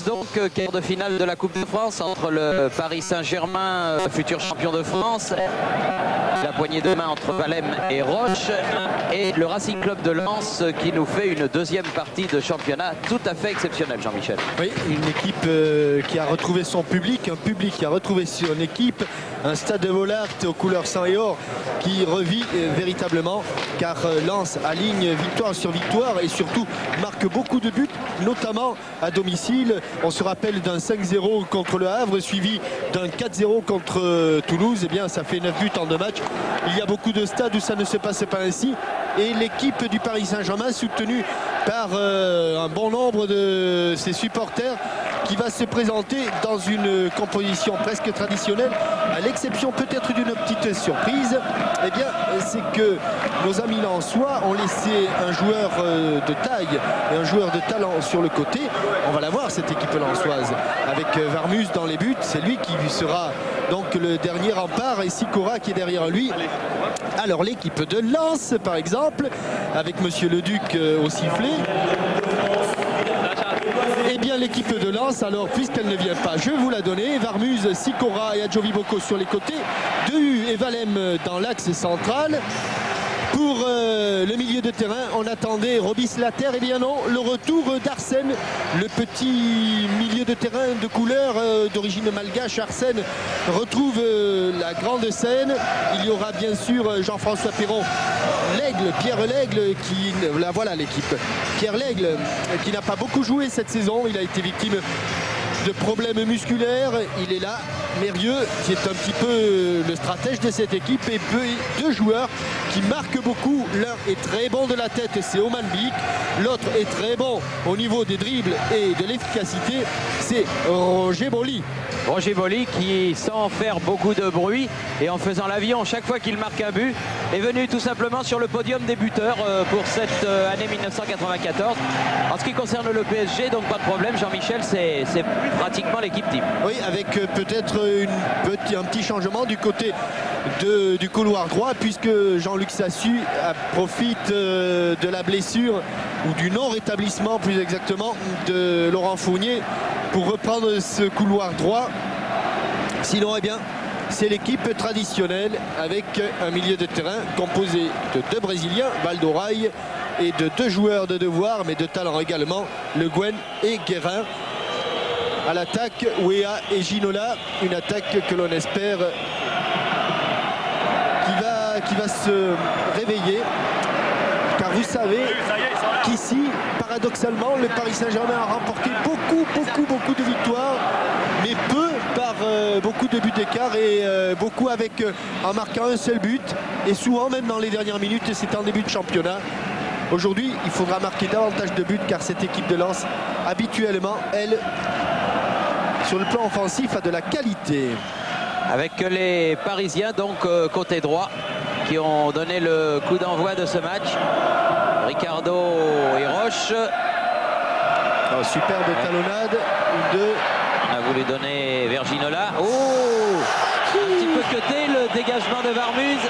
Donc, quart de finale de la Coupe de France entre le Paris Saint-Germain, futur champion de France, la poignée de main entre Valem et Roche, et le Racing Club de Lens qui nous fait une deuxième partie de championnat tout à fait exceptionnelle, Jean-Michel. Oui, une équipe qui a retrouvé son public, un public qui a retrouvé son équipe, un stade de Bollaert aux couleurs sang et or qui revit véritablement, car Lens aligne victoire sur victoire et surtout marque beaucoup de buts, notamment à domicile. On se rappelle d'un 5-0 contre le Havre, suivi d'un 4-0 contre Toulouse. Eh bien, ça fait 9 buts en 2 matchs. Il y a beaucoup de stades où ça ne se passe pas ainsi. Et l'équipe du Paris Saint-Germain, soutenue par un bon nombre de ses supporters, qui va se présenter dans une composition presque traditionnelle, à l'exception peut-être d'une petite surprise. Eh bien, c'est que nos amis lensois ont laissé un joueur de taille et un joueur de talent sur le côté. On va la voir, cette équipe lensoise, avec Varmus dans les buts. C'est lui qui sera donc le dernier rempart, et Sikora qui est derrière lui. Alors l'équipe de Lens, par exemple, avec Monsieur Leduc au sifflet. Eh bien, l'équipe de Lens, alors, puisqu'elle ne vient pas, je vais vous la donner. Varmuz, Sikora et Adjovi Boko sur les côtés. Dehu et Valem dans l'axe central. Pour le milieu de terrain, on attendait Robis Later. Eh bien non, le retour d'Arsène, le petit milieu de terrain de couleur d'origine malgache. Arsène retrouve la grande scène. Il y aura bien sûr Jean-François Perron, l'Aigle, Pierre L'Aigle, qui, la voilà l'équipe. Pierre L'Aigle, qui n'a pas beaucoup joué cette saison. Il a été victime de problèmes musculaires. Il est là. Mérieux, qui est un petit peu le stratège de cette équipe, et deux joueurs qui marquent beaucoup. L'un est très bon de la tête, c'est Oman Bik. L'autre est très bon au niveau des dribbles et de l'efficacité, c'est Roger Boli. Roger Boli qui, sans faire beaucoup de bruit et en faisant l'avion chaque fois qu'il marque un but, est venu tout simplement sur le podium des buteurs pour cette année 1994. En ce qui concerne le PSG, donc pas de problème, Jean-Michel, c'est pratiquement l'équipe type. Oui, avec peut-être un petit changement du côté du couloir droit, puisque Jean-Luc Sassu profite de la blessure, ou du non-rétablissement plus exactement, de Laurent Fournier pour reprendre ce couloir droit. Sinon, eh bien, c'est l'équipe traditionnelle avec un milieu de terrain composé de 2 Brésiliens, Valdoraille, et de 2 joueurs de devoir, mais de talent également, Le Guen et Guérin. À l'attaque, Ouéa et Ginola, une attaque que l'on espère qui va se réveiller, car vous savez qu'ici, paradoxalement, le Paris Saint-Germain a remporté beaucoup de victoires, mais peu par beaucoup de buts d'écart, et beaucoup en marquant un seul but, et souvent même dans les dernières minutes, c'est en début de championnat. Aujourd'hui, il faudra marquer davantage de buts, car cette équipe de Lens, habituellement, elle, sur le plan offensif, a de la qualité. Avec les Parisiens, donc côté droit, qui ont donné le coup d'envoi de ce match. Ricardo et Roche. Oh, superbe talonnade. On a voulu donner Verginola. Oh, un petit peu cuté, le dégagement de Varmuz.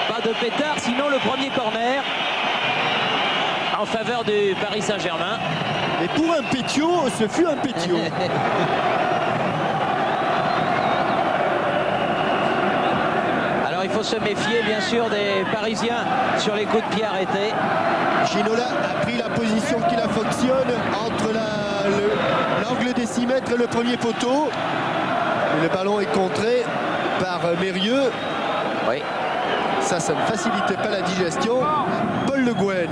Pas de pétard, sinon le premier corner en faveur du Paris Saint-Germain. Et pour un Pétio, ce fut un Pétio. Alors il faut se méfier bien sûr des Parisiens sur les coups de pied arrêtés. Ginola a pris la position qui la fonctionne entre l'angle des 6 mètres et le premier poteau. Et le ballon est contré par Mérieux. Oui. Ça ne facilitait pas la digestion. Paul Le Guen.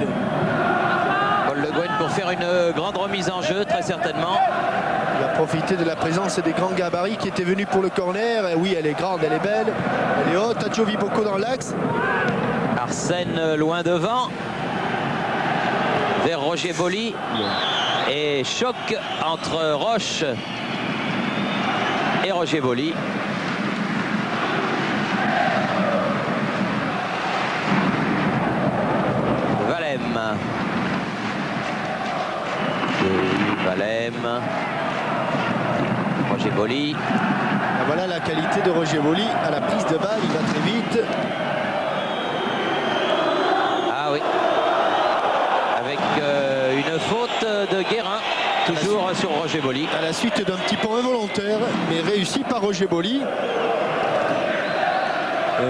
Paul Le Guen pour faire une grande remise en jeu, très certainement. Il a profité de la présence des grands gabarits qui étaient venus pour le corner. Et oui, elle est grande, elle est belle, elle est haute. Adjovi Boko dans l'axe. Arsène loin devant. Vers Roger Boli. Et choc entre Roche et Roger Boli. Valem, Roger Boli. Voilà la qualité de Roger Boli à la prise de balle, il va très vite. Ah oui, avec une faute de Guérin toujours sur Roger Boli. À la suite d'un petit pont involontaire, mais réussi par Roger Boli.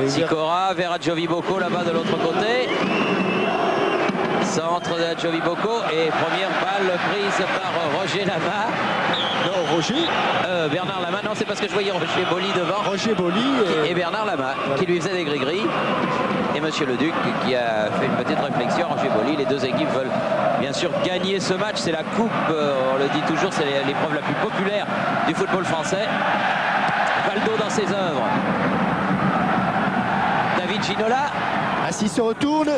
Sicora vers Adjovi Bocco là-bas de l'autre côté. Centre de Adjovi Bocco et première balle prise par Roger Lama. Non, Roger Bernard Lama, non c'est parce que je voyais Roger Boli devant. Roger Boli et Bernard Lama qui lui faisait des gris-gris. Et Monsieur Leduc qui a fait une petite réflexion. Roger Boli, les deux équipes veulent bien sûr gagner ce match. C'est la coupe, on le dit toujours, c'est l'épreuve la plus populaire du football français. Valdo dans ses œuvres. David Ginola. Assis se retourne,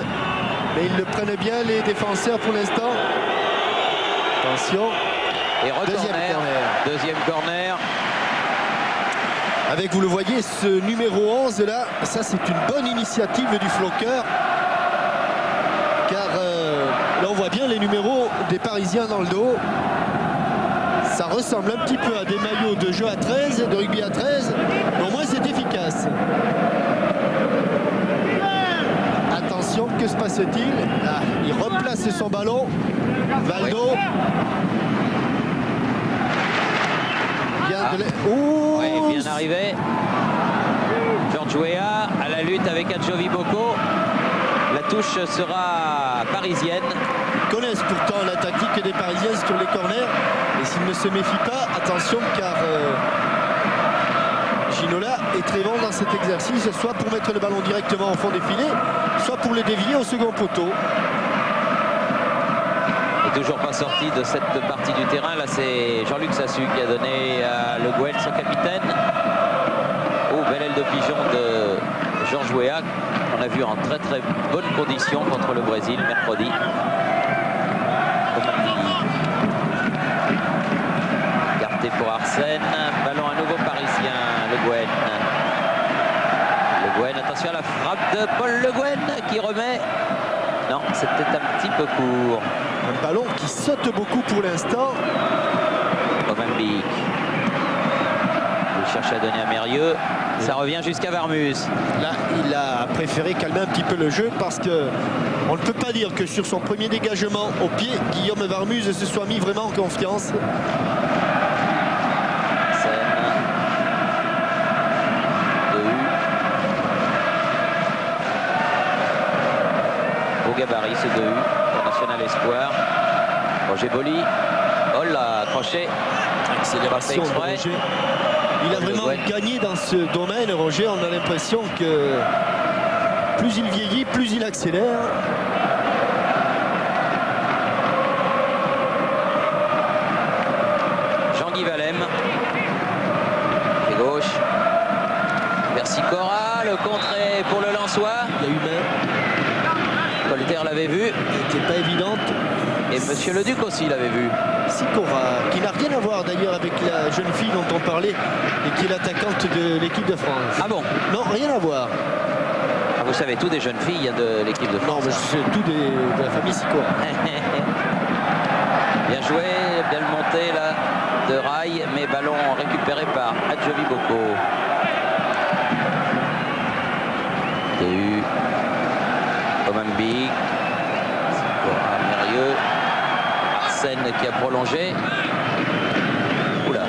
mais ils le prennent bien les défenseurs pour l'instant. Attention. Et deuxième corner. Avec, vous le voyez, ce numéro 11 là, ça c'est une bonne initiative du Floqueur. Car là on voit bien les numéros des Parisiens dans le dos. Ça ressemble un petit peu à des maillots de jeu à 13, de rugby à 13, mais au moins c'est efficace. Attention, que se passe-t-il? Ah, il replace son ballon. Valdo. Bien arrivé. George Weah à la lutte avec Adjovi Bocco. La touche sera parisienne. Ils connaissent pourtant la tactique des Parisiens sur les corners. Et s'ils ne se méfient pas, attention car Ginola est très bon dans cet exercice, soit pour mettre le ballon directement au fond des filets, soit pour le dévier au second poteau. Toujours pas sorti de cette partie du terrain. Là, c'est Jean-Luc Sassu qui a donné à Le Guen son capitaine. Oh, belle aile de pigeon de Georges Weah, qu'on a vu en très très bonne condition contre le Brésil mercredi. Écarté pour Arsène. Ballon à nouveau parisien, Le Guen. Le Guen, attention à la frappe de Paul Le Guen qui remet. Non, c'était un petit peu court. Un ballon qui saute beaucoup pour l'instant. Movambique. Il cherche à donner à Mérieux. Ça revient jusqu'à Varmus. Là, il a préféré calmer un petit peu le jeu parce que on ne peut pas dire que sur son premier dégagement au pied, Guillaume Varmus se soit mis vraiment en confiance. Gabarit, ce 2U, international espoir. Roger Boli, oh là, accroché. Accélération de Roger. Il a vraiment gagné dans ce domaine, Roger. On a l'impression que plus il vieillit, plus il accélère. Jean-Guy Valem, pied gauche. Vers Sicora, le contré pour le Lensois. Il y a eu main. Colter l'avait vu. Elle n'était pas évidente. Et Monsieur Leduc aussi l'avait vu. Sicora, qui n'a rien à voir d'ailleurs avec la jeune fille dont on parlait et qui est l'attaquante de l'équipe de France. Ah bon? Non, rien à voir. Ah, vous savez tout des jeunes filles de l'équipe de France. Non, mais je sais tout de la famille Sicora. Bien joué, belle montée là de Rail, mais ballon récupéré par Adjovi Bocco. Movambique, Mérieux, Arsène qui a prolongé. Oula.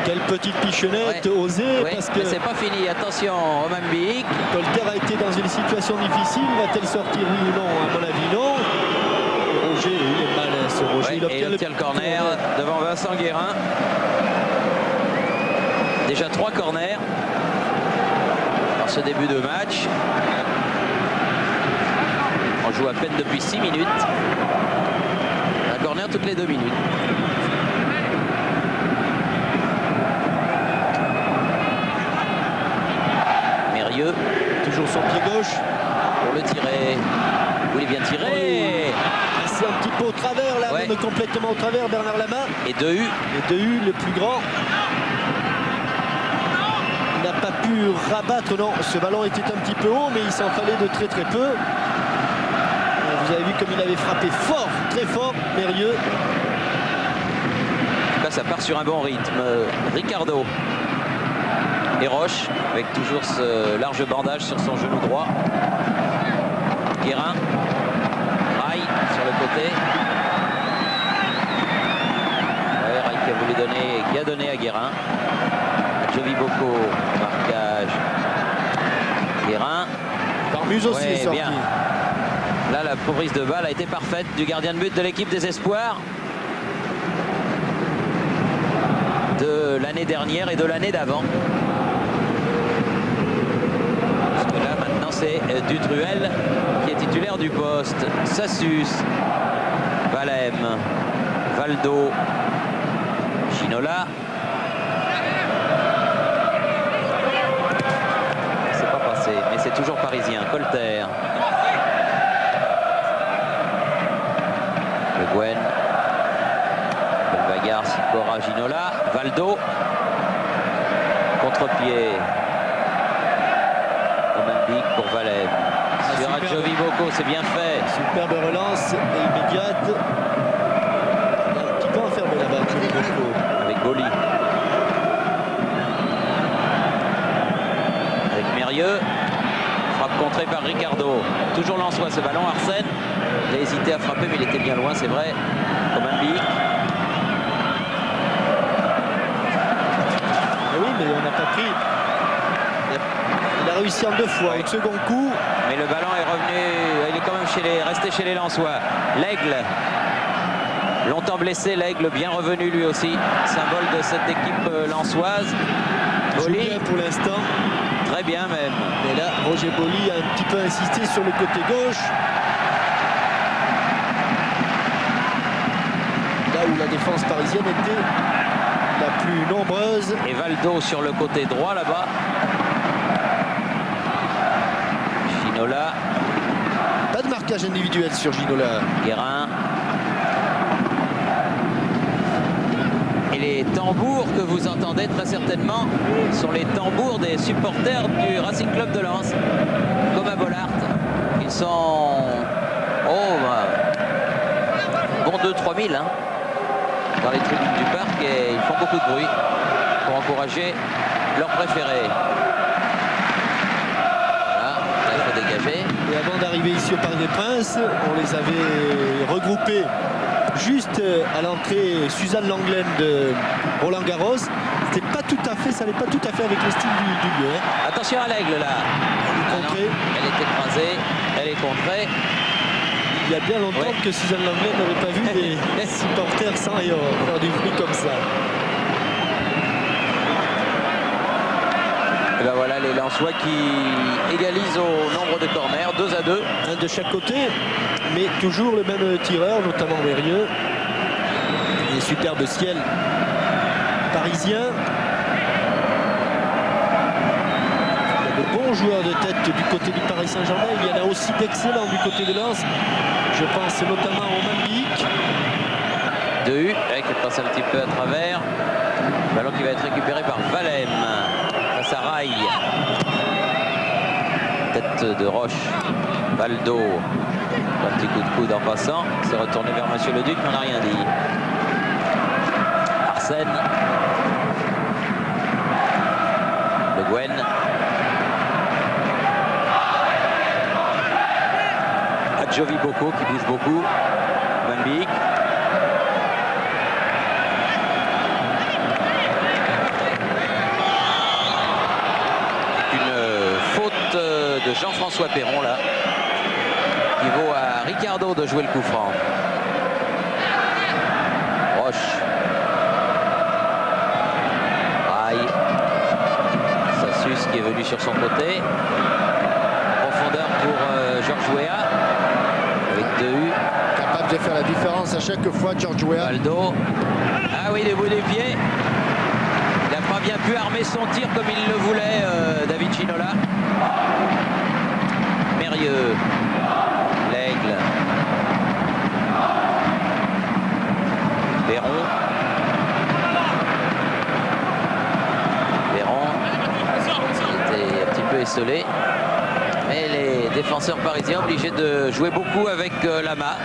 Quelle petite pichonnette osée, ouais, parce que c'est pas fini, attention, Movambique. Colter a été dans une situation difficile, va-t-elle sortir oui ou non? À mon avis non. Roger, il est malin ce Roger. Ouais, il obtient le corner devant Vincent Guérin. Déjà 3 corners dans ce début de match. On joue à peine depuis 6 minutes. Un corner toutes les 2 minutes. Mérieux. Toujours son pied gauche. Pour le tirer. Où il vient tirer. C'est un petit peu au travers là, même complètement au travers, Bernard Lama. Et 2U. Et 2U, le plus grand. Il n'a pas pu rabattre, non. Ce ballon était un petit peu haut, mais il s'en fallait de très très peu. Vous avez vu comme il avait frappé fort, très fort, Mérieux. Là, ça part sur un bon rythme. Ricardo et Roche, avec toujours ce large bandage sur son genou droit. Guérin, Rail sur le côté. a donné à Guérin. Jovi Bocco, marquage. Guérin. Barmuse aussi Ouais, est sorti. bien. Là, la prise de balle a été parfaite du gardien de but de l'équipe des Espoirs de l'année dernière et de l'année d'avant. Parce que là, maintenant, c'est Dutruel qui est titulaire du poste. Sassus, Valem, Valdo, Ginola. C'est pas passé, mais c'est toujours parisien. Colter. Le Gwen. Bagarre, Sicora, Ginola. Valdo. Contre-pied. Omandic pour Valem. Sur Jovi Bocco, c'est bien fait. Superbe relance immédiate. Un petit peu enfermé là-bas, Jovi Bocco. Avec Boli. Avec Mérieux. Frappe contrée par Ricardo. Toujours Lensois ce ballon. Arsène. Il a hésité à frapper, mais il était bien loin, c'est vrai. Omandic. Oui, mais on n'a pas pris. Il a réussi en 2 fois. Au second coup. Mais le ballon est revenu. Il est quand même resté chez les Lensois. L'Aigle. Longtemps blessé, l'Aigle bien revenu lui aussi. Symbole de cette équipe lensoise. Boli. Bien pour l'instant. Très bien même. Mais là, Roger Boli a un petit peu insisté sur le côté gauche. Là où la défense parisienne était la plus nombreuse. Et Valdo sur le côté droit là-bas. Ginola. Pas de marquage individuel sur Ginola. Guérin. Et les tambours que vous entendez très certainement sont les tambours des supporters du Racing Club de Lens, comme à Bollaert. Ils sont bon 2-3 000 hein, dans les tribunes du parc et ils font beaucoup de bruit pour encourager leurs préférés. Voilà, là, il faut dégager. Et avant d'arriver ici au Parc des Princes, on les avait regroupés juste à l'entrée Suzanne Langlaine de Roland Garros. C'était pas tout à fait, ça n'est pas tout à fait avec le style du lieu. Hein. Attention à l'Aigle là. Elle est contrée. Elle est écrasée, elle est contrée. Il y a bien longtemps que Suzanne Langlaine n'avait pas vu des supporters sans et faire du bruit comme ça. Et ben voilà les Lensois qui égalisent au nombre de corners, 2-2. Un de chaque côté, mais toujours le même tireur, notamment Mérieux. Et superbe ciel parisien. Il y a de bons joueurs de tête du côté du Paris Saint-Germain. Il y en a aussi d'excellents du côté de Lens. Je pense notamment au Omandic. De U, qui passe un petit peu à travers. Ballon qui va être récupéré par Valem. Face à Rail. Tête de Roche. Valdo. Un petit coup de coude en passant. C'est retourné vers Monsieur le Duc, mais on n'a rien dit. Arsène. Le Gwen. Jovi Bocco qui bouge beaucoup. Bambic. Une faute de Jean-François Perron là. Qui vaut à Ricardo de jouer le coup franc. Roche. Rail. Sassus qui est venu sur son côté. Profondeur pour Georges Weah. Avec 2 U. Capable de faire la différence à chaque fois, Georges Weah. Valdo. Ah oui, des bouts des pieds. Il n'a pas bien pu armer son tir comme il le voulait, David Ginola. Mérieux. L'Aigle. Perron. Perron. Il était un petit peu esselé. Mais les défenseurs parisiens obligés de jouer beaucoup avec Lama.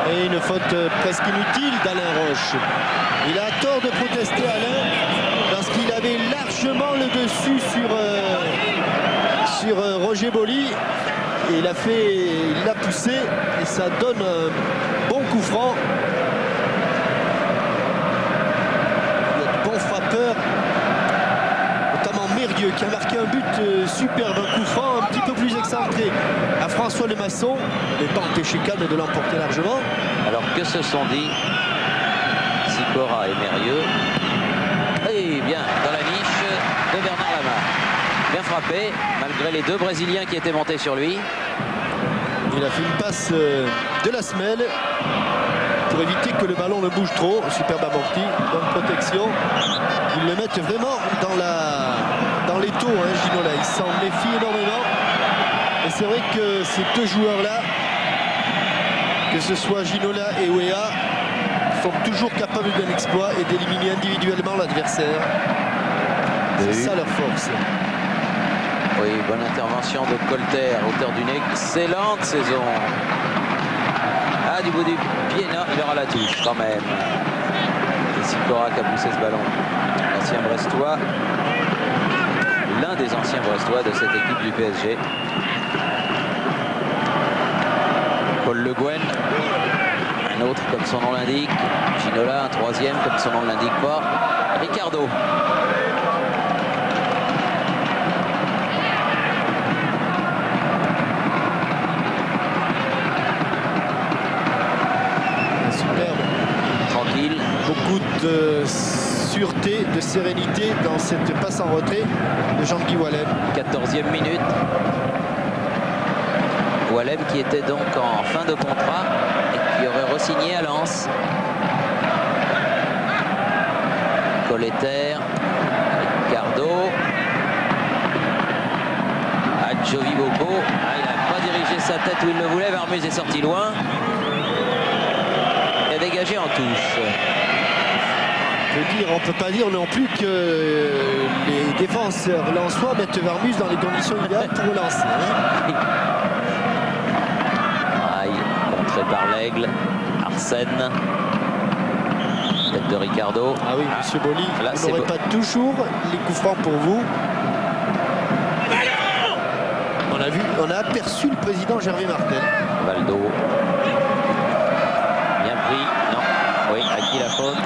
Et une faute presque inutile d'Alain Roche. Il a tort de protester Alain parce qu'il avait largement le dessus sur Roger Boli. Et il l'a poussé et ça donne un bon coup coup franc. Il y a de bons frappeurs, notamment Mérieux qui a marqué un but superbe, un coup franc un petit peu plus excentré à François Lemasson, mais pas empêché Cannes de l'emporter largement. Alors que se sont dit Sicora et Mérieux? Et bien dans la niche de Bernard Lama. Bien frappé, malgré les deux Brésiliens qui étaient montés sur lui. Il a fait une passe de la semelle pour éviter que le ballon ne bouge trop. Superbe amorti, bonne protection. Ils le mettent vraiment dans les taux, hein, Ginola. Il s'en méfie énormément. Et c'est vrai que ces deux joueurs-là, que ce soit Ginola et Weah, sont toujours capables d'un exploit et d'éliminer individuellement l'adversaire. C'est ça leur force. Oui, bonne intervention de Colter, auteur d'une excellente saison. Ah, du bout du pied, non, il aura la touche quand même. C'est Sicora qui a poussé ce ballon. L'ancien Brestois, l'un des anciens Brestois de cette équipe du PSG. Paul Le Guen, un autre comme son nom l'indique. Ginola, un troisième comme son nom ne l'indique pas. Ricardo. Beaucoup de sûreté, de sérénité dans cette passe en retrait de Jean-Guy Wallem. 14e minute. Wallem qui était donc en fin de contrat et qui aurait re-signé à Lens. Colleter, Ricardo, Adjovi Boko. Ah, il n'a pas dirigé sa tête où il le voulait. Varmus est sorti loin. Il a dégagé en touche. On ne peut pas dire non plus que les défenseurs lensois mettent Varmus dans les conditions idéales pour lancer. Hein. Aïe, contré par l'Aigle. Arsène. Tête de Ricardo. Ah oui, monsieur Boli, là, vous n'aurez pas toujours les coups francs pour vous. On a aperçu le président Gervais Martel. Valdo. Bien pris. Non. Oui, à qui la faute?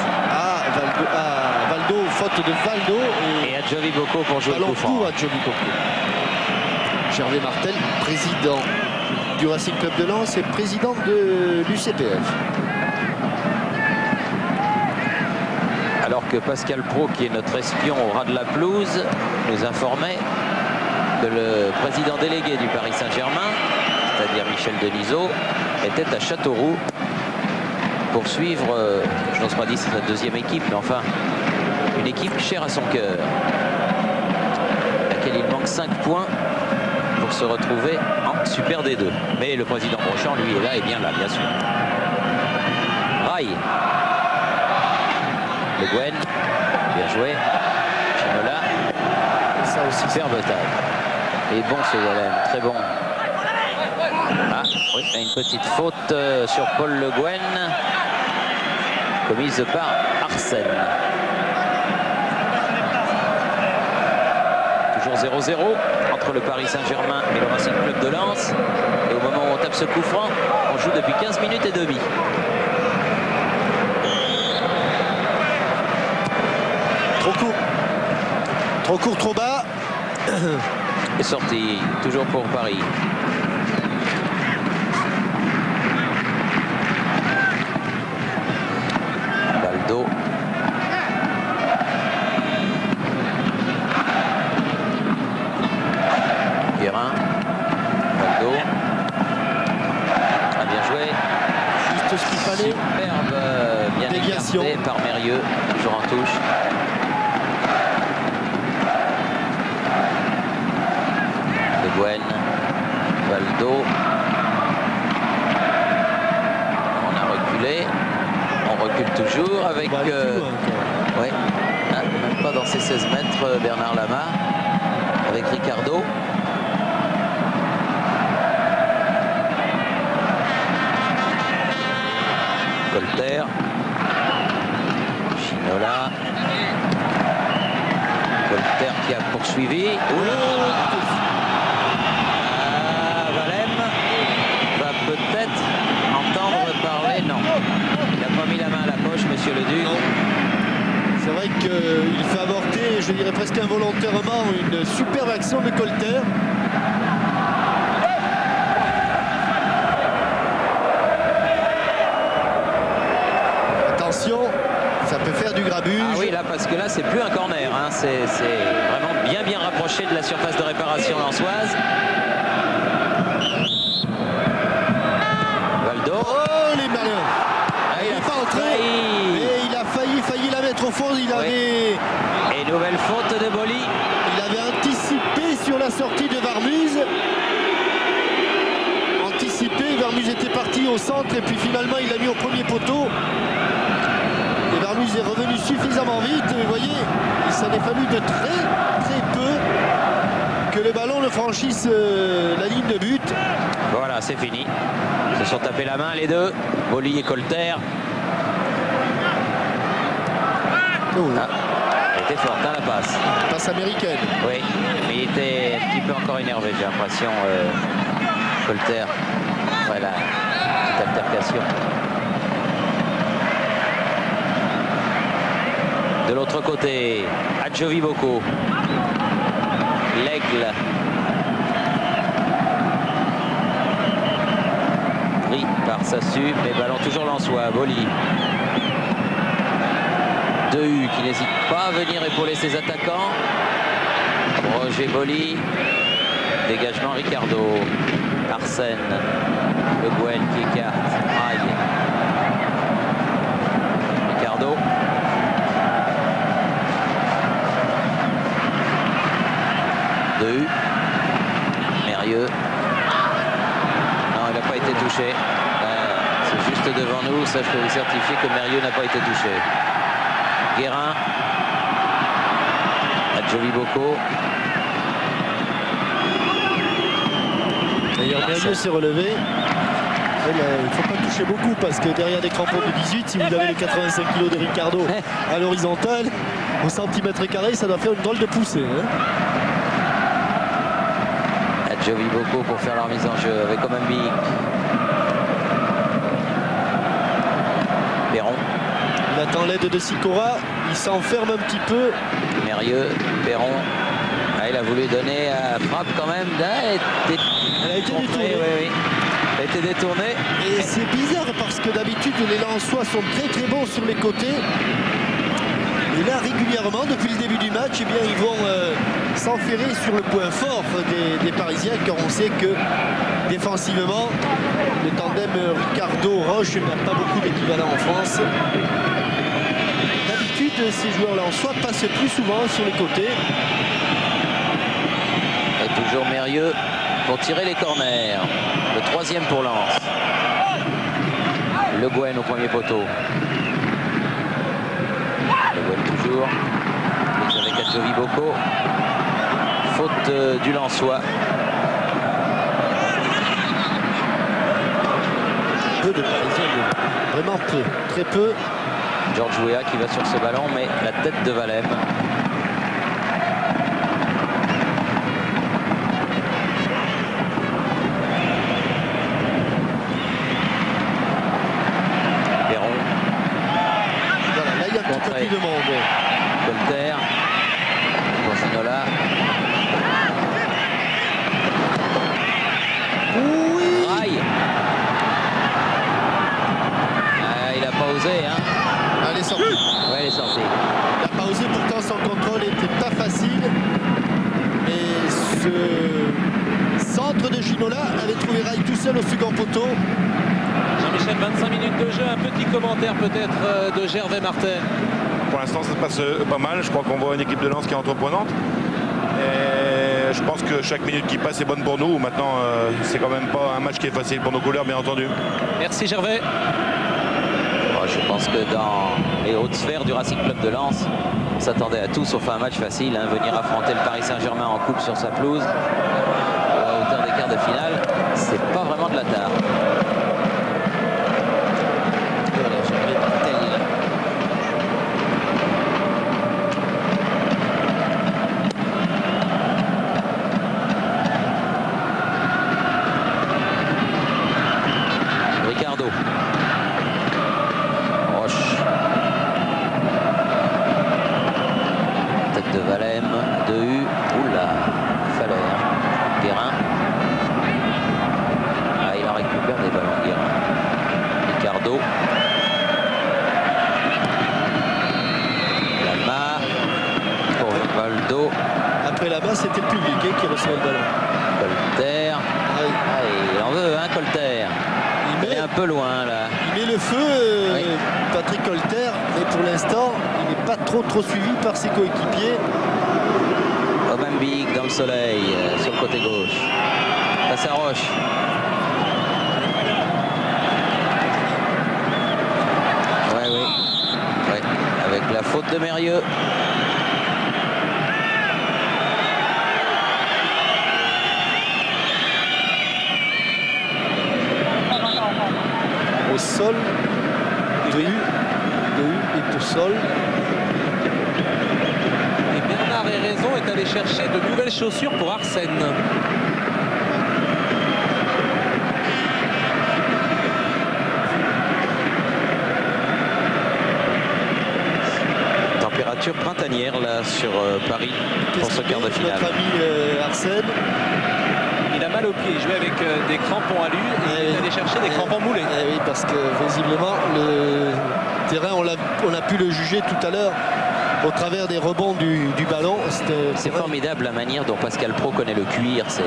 Valdo, faute de Valdo et Adjovi Boko pour jouer le coup franc. Adjovi Boko. Gervais Martel, président du Racing Club de Lens et président de l'UCPF. Alors que Pascal Pro, qui est notre espion au ras de la pelouse, nous informait que le président délégué du Paris Saint-Germain, c'est-à-dire Michel Denisot, était à Châteauroux pour suivre, je n'ose pas dire c'est sa deuxième équipe, mais enfin, une équipe chère à son cœur, à laquelle il manque 5 points pour se retrouver en Super D2. Mais le président Brochant, lui, est là et bien là, bien sûr. Rail. Le Guen, bien joué. Ginola. Ça aussi, superbe taille. Et bon ce Wallem, très bon. Ah, oui, une petite faute sur Paul Le Guen, commise par Arsène. Toujours 0-0 entre le Paris Saint-Germain et le Racing Club de Lens. Et au moment où on tape ce coup franc, on joue depuis 15 minutes et demie. Trop court. Trop court, trop bas. Et sorti, toujours pour Paris. Valdo. Guérin. Valdo. Ah, bien joué. Juste ce qu'il fallait. Superbe, bien déviation écarté par Mérieux, toujours en touche. Le Guen. Valdo. On a reculé. On recule toujours avec... ouais, même pas dans ses 16 mètres, Bernard Lama. Avec Ricardo. Colter. Ginola. Colter qui a poursuivi. Wallem va peut-être entendre parler. Non, Monsieur Leduc. C'est vrai qu'il fait avorter, je dirais presque involontairement, une superbe action de Colter. Attention, ça peut faire du grabuge. Ah oui, là, parce que là, c'est plus un corner. Hein. C'est vraiment bien rapproché de la surface de réparation lensoise. Valdo. Oh, les malins. Il n'est pas entré. Et il a failli la mettre au fond. Il avait... Et nouvelle faute de Boli. Il avait anticipé sur la sortie de Varmuz. Varmuz était parti au centre et puis finalement il l'a mis au premier poteau. Et Varmuz est revenu suffisamment vite. Et vous voyez, il s'en est fallu de très peu que le ballon ne franchisse la ligne de but. Voilà, c'est fini. Ils se sont tapés la main les deux, Boli et Colter. Elle était forte, hein, la passe. Passe américaine. Oui, mais il était un petit peu encore énervé, j'ai l'impression, Colter. Voilà, petite altercation. De l'autre côté, Adjovi Boko. L'aigle. Pris par Sassu, mais ballon toujours lensois. Boli. Dehu qui n'hésite pas à venir épauler ses attaquants. Roger Boli. Dégagement Ricardo. Arsène. Le Gwen qui écarte. Aïe. Ricardo. Dehu. Mérieux. Non, il n'a pas été touché. C'est juste devant nous. Ça, je peux vous certifier que Mérieux n'a pas été touché. Guérin. Adjovi Boko. D'ailleurs, Mérieux s'est relevé. Il ne faut pas toucher beaucoup parce que derrière des crampons de 18, si vous avez les 85 kg de Ricardo à l'horizontale, au centimètre carré, ça doit faire une drôle de poussée. Hein. Adjovi Boko pour faire leur mise en jeu avec Omambi. Perron. Il attend l'aide de Sikora, il s'enferme un petit peu. Mérieux, Perron. Ah, il a voulu donner à frappe quand même. Elle a été détournée. Oui. Elle a été détournée. Et c'est bizarre parce que d'habitude les Lensois sont très bons sur les côtés. Et là régulièrement depuis le début du match, eh bien, ils vont s'enferrer sur le point fort des Parisiens, car on sait que défensivement le tandem Ricardo-Roche n'a pas beaucoup d'équivalent en France. D'habitude ces joueurs lensois passent plus souvent sur les côtés. Et toujours Mérieux pour tirer les corners. Le troisième pour Lens. Le Gwen au premier poteau. Le Gwen toujours. Avec Adjovi Boko. Faute du Lensois. Peu de Parisiens, vraiment peu, très peu. Georges Weah qui va sur ce ballon, mais la tête de Valem. Plus de monde. Colter. Consinola. Oui. Aïe. Il n'a pas osé. Hein. Elle est sortie. Ouais, elle est sortie. Il n'a pas osé, pourtant son contrôle n'était pas facile. Mais ce centre de Ginola avait trouvé Rail tout seul au second poteau. Jean-Michel, 25 minutes de jeu. Un petit commentaire peut-être de Gervais Martin. Pour l'instant, ça se passe pas mal. Je crois qu'on voit une équipe de Lens qui est entreprenante. Et je pense que chaque minute qui passe est bonne pour nous. Maintenant, c'est quand même pas un match qui est facile pour nos couleurs, bien entendu. Merci Gervais. Je pense que dans les hautes sphères du Racing Club de Lens, on s'attendait à tout sauf un match facile. Hein, venir affronter le Paris Saint-Germain en coupe sur sa pelouse, à la hauteur des quarts de finale, c'est pas vraiment de la tare. là-bas, c'était le public qui recevait le ballon. Colter. Il en veut, hein, Colter. Il est un peu loin, là. Il met le feu, Patrick Colter, mais pour l'instant, il n'est pas trop suivi par ses coéquipiers. Big dans le soleil, sur le côté gauche. Face à Roche. Ouais, avec la faute de Mérieux. Au sol, Dehu est au sol. Et Bernard Héraison est allé chercher de nouvelles chaussures pour Arsène. Température printanière là sur Paris pour ce quart de finale. Notre ami Arsène. Il a mal aux pieds, il jouait avec des crampons à lui et il est allé chercher des crampons moulés. Oui, parce que visiblement le terrain, on a pu le juger tout à l'heure au travers des rebonds du ballon. C'est formidable la manière dont Pascal Pro connaît le cuir. C'est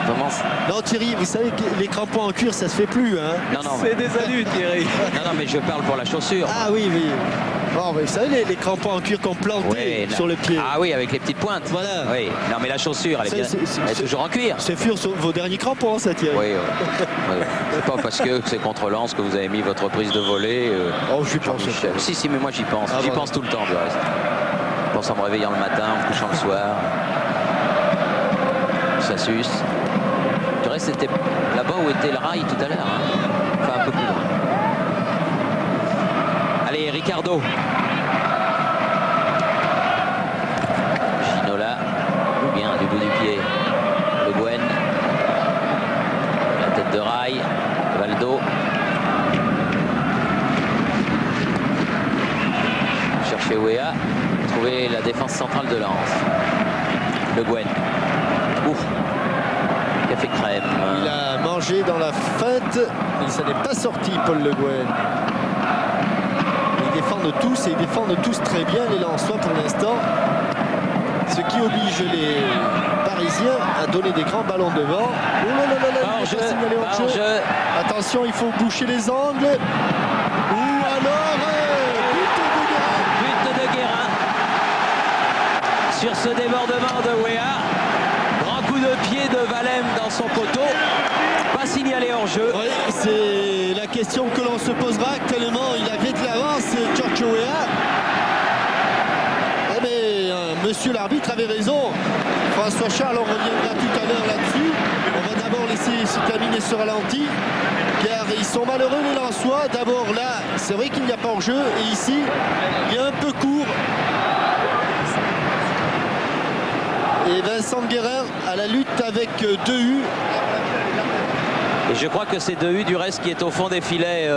vraiment. Non Thierry, vous savez que les crampons en cuir, ça se fait plus. Hein. Non, c'est des années Thierry. Non, mais je parle pour la chaussure. Ah oui. Bon, vous savez les crampons en cuir qu'on plantait sur le pied. Ah oui, avec les petites pointes. Voilà. Oui. Non, mais la chaussure, elle est toujours en cuir. C'est sûr sur vos derniers crampons, ça Thierry. Oui. C'est pas parce que c'est contre Lens que vous avez mis votre prise de volée. Oh, j'y pense. Si, mais moi j'y pense. J'y pense tout le temps, du reste. Je pense en me réveillant le matin, en me couchant le soir. Ça suce. Du reste, c'était là-bas où était le rail tout à l'heure. Hein. Enfin, un peu plus loin. Allez, Ricardo. Ginola. Bien, du bout du pied. Le Gwen. La tête de rail. Valdo. Chercher Ouéa. Trouver la défense centrale de Lens. Le Gwen. Ouf. Café crème. Il a mangé dans la feinte et ça n'est pas sorti, Paul Le Guen. Ils défendent tous et ils défendent tous très bien les Lensois pour l'instant. Ce qui oblige les Parisiens à donner des grands ballons devant. Oh là là là là, il est pas signalé hors jeu. Attention, il faut boucher les angles. Ou alors, but de Guérin. Sur ce débordement de Ouéa. Grand coup de pied de Valem dans son poteau. Pas signalé hors jeu. Oui, c'est la question que l'on se posera actuellement. Il avait de l'avance, Giorgio Weah. Eh bien, monsieur l'arbitre avait raison. François Charles, on reviendra tout à l'heure là-dessus. On va d'abord laisser se terminer ce ralenti. Car ils sont malheureux les Lensois. D'abord là, c'est vrai qu'il n'y a pas hors jeu. Et ici, il est un peu court. Et Vincent Guérin à la lutte avec Dehu. Et je crois que c'est Dehu du reste qui est au fond des filets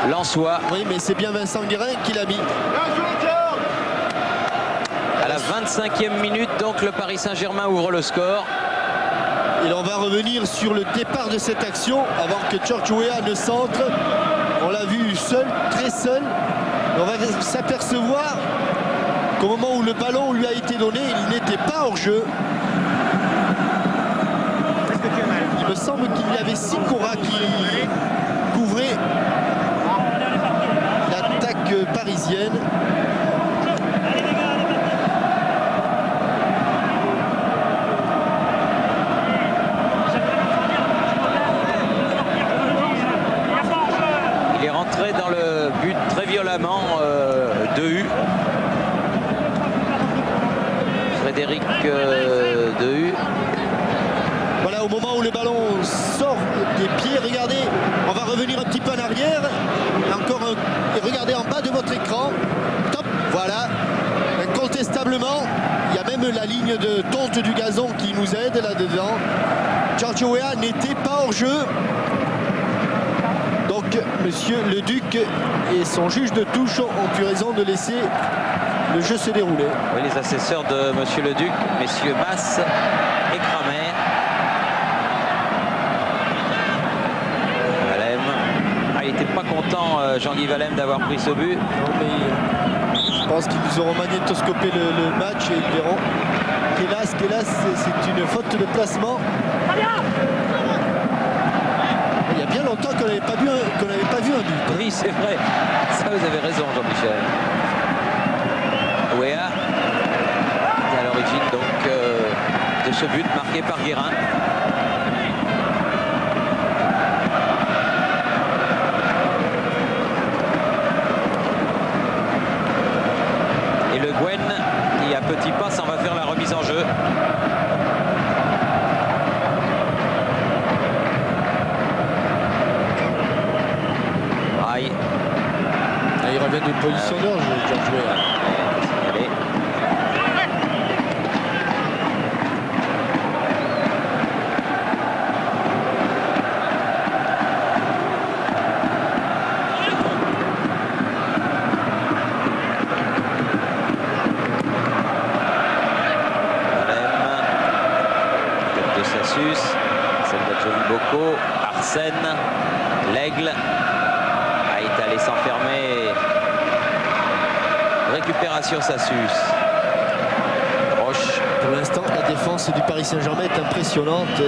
lensois. Oui, mais c'est bien Vincent Guérin qui l'a mis. À la 25e minute, donc le Paris Saint-Germain ouvre le score. Et on va revenir sur le départ de cette action avant que Giorgio Weah ne centre. On l'a vu seul, très seul. On va s'apercevoir qu'au moment où le ballon lui a été donné, il n'était pas hors jeu. Il me semble qu'il y avait Sikora qui couvrait l'attaque parisienne. Il est rentré dans le but très violemment Dehu. Frédéric Dehu. Voilà, au moment où le ballon sort des pieds, regardez, on va revenir un petit peu en arrière. Encore et regardez en bas de votre écran. Top, voilà. Incontestablement, il y a même la ligne de tonte du gazon qui nous aide là-dedans. Giorgio Weah n'était pas hors jeu. Donc, monsieur le Duc et son juge de touche ont eu raison de laisser le jeu se dérouler. Oui, les assesseurs de monsieur le Duc, messieurs Masse et Kramer. Valem. Ah, il n'était pas content, Jean-Guy Valem, d'avoir pris ce but. Non, mais Je pense qu'ils auront magnétoscopé le match et ils verront. Kélas, c'est une faute de placement. Il y a bien longtemps qu'on n'avait pas vu un but. Oui, c'est vrai. Ça, vous avez raison, Jean-Michel. Wea est à l'origine donc de ce but marqué par Guérin. Et Le Guen qui à petits pas s'en va faire la remise en jeu. Aïe. Il revient d'une position d'or, je vais jouer. Allez. Celle de Boko, Arsène, l'Aigle est allé s'enfermer. Récupération Sassus. Roche. Pour l'instant, la défense du Paris Saint-Germain est impressionnante.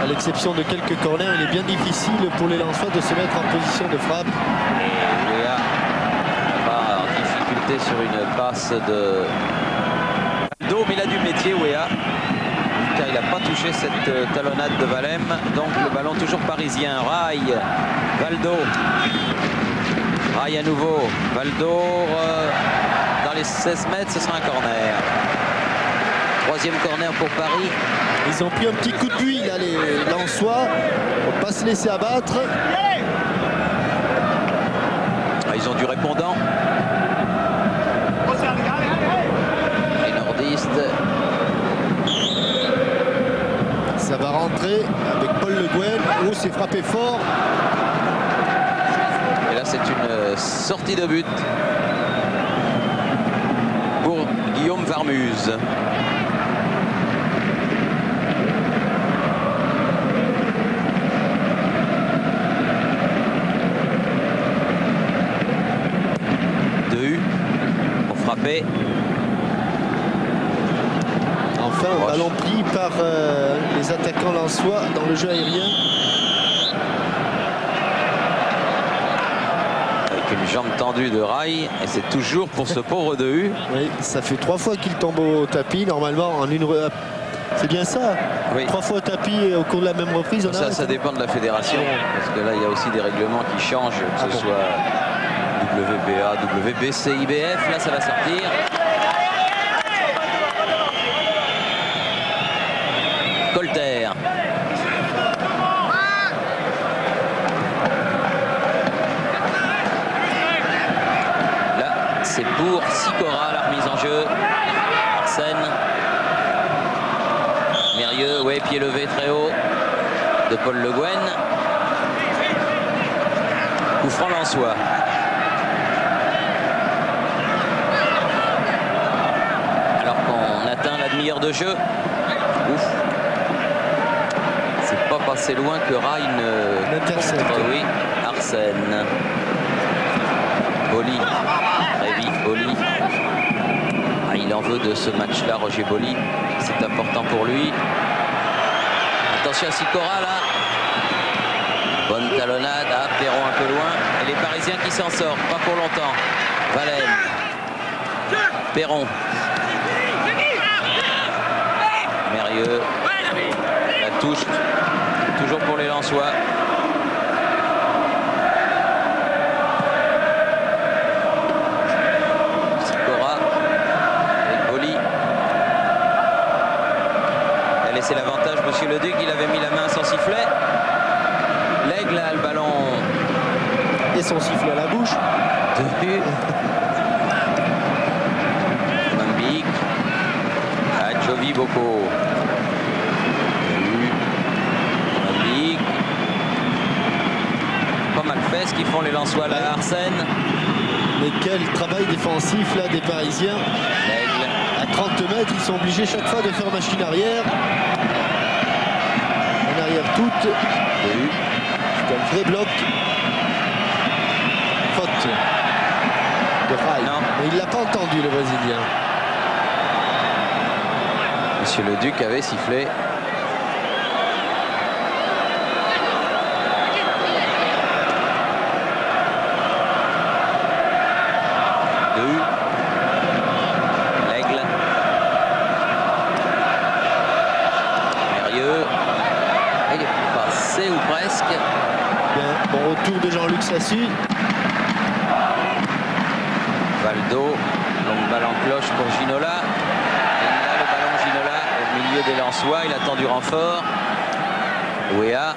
À l'exception de quelques corners, il est bien difficile pour les Lensois de se mettre en position de frappe. Et Wea va en difficulté sur une passe de Valdo, mais il a du métier, Wea. Car il n'a pas touché cette talonnade de Valem. Donc le ballon toujours parisien. Rai, Valdo. Rai à nouveau. Valdo dans les 16 mètres, ce sera un corner. Troisième corner pour Paris. Ils ont pris un petit coup de buis là, les Lensois. On ne va pas se laisser abattre. Ils ont du répondant. Les nordistes. Ça va rentrer avec Paul Le Guen. Oh, c'est frappé fort. Et là, c'est une sortie de but pour Guillaume Varmuse. Deux pour frapper. Enfin, un ballon pris par les attaquants lensois dans le jeu aérien. Avec une jambe tendue de Rai, et c'est toujours pour ce pauvre Dehu. Oui, ça fait 3 fois qu'il tombe au tapis. Normalement, en une. C'est bien ça. Oui. 3 fois au tapis au cours de la même reprise. Ça dépend de la fédération, parce que là, il y a aussi des règlements qui changent, que ce soit WBA, WBC, IBF. Là, ça va sortir. Colter. Là, c'est pour Sicora, la remise en jeu. Arsène. Mérieux, ouais, pied levé très haut de Paul Le Guen. Coup franc lensois. Alors qu'on atteint la demi-heure de jeu. Ouf. C'est pas passé loin que Rai ne L'intercepte. oui, Arsène. Boli. Très vite, Boli. Ah, il en veut de ce match-là, Roger Boli. C'est important pour lui. Attention à Sicora, là. Bonne talonnade. Ah, Perron un peu loin. Et les Parisiens qui s'en sortent. Pas pour longtemps. Valem. Perron. Mérieux. La touche. Toujours pour les Lensois. Sicora. Avec Boli. Il a laissé l'avantage, monsieur Leduc. Il avait mis la main sans sifflet. L'Aigle a le ballon. Et son sifflet à la bouche. Dehu. Mambic. À Jovi Boko. Mambic. Pas mal fait ce qu'ils font les Lensois là. Arsène. Mais quel travail défensif là des Parisiens. L'Aigle. À 30 mètres, ils sont obligés chaque fois de faire machine arrière. En arrière toute. Dehu. C'est un vrai bloc. Faute de Rai. Non. Mais il l'a pas entendu, le Brésilien. Monsieur Le Duc avait sifflé. L'Aigle. Mérieux. Il est passé ou presque. Bien, bon retour de Jean-Luc Sassu. Valdo, longue balle en cloche pour Ginola. Et là, le ballon Ginola au milieu des Lensois. Il attend du renfort. Ouéa.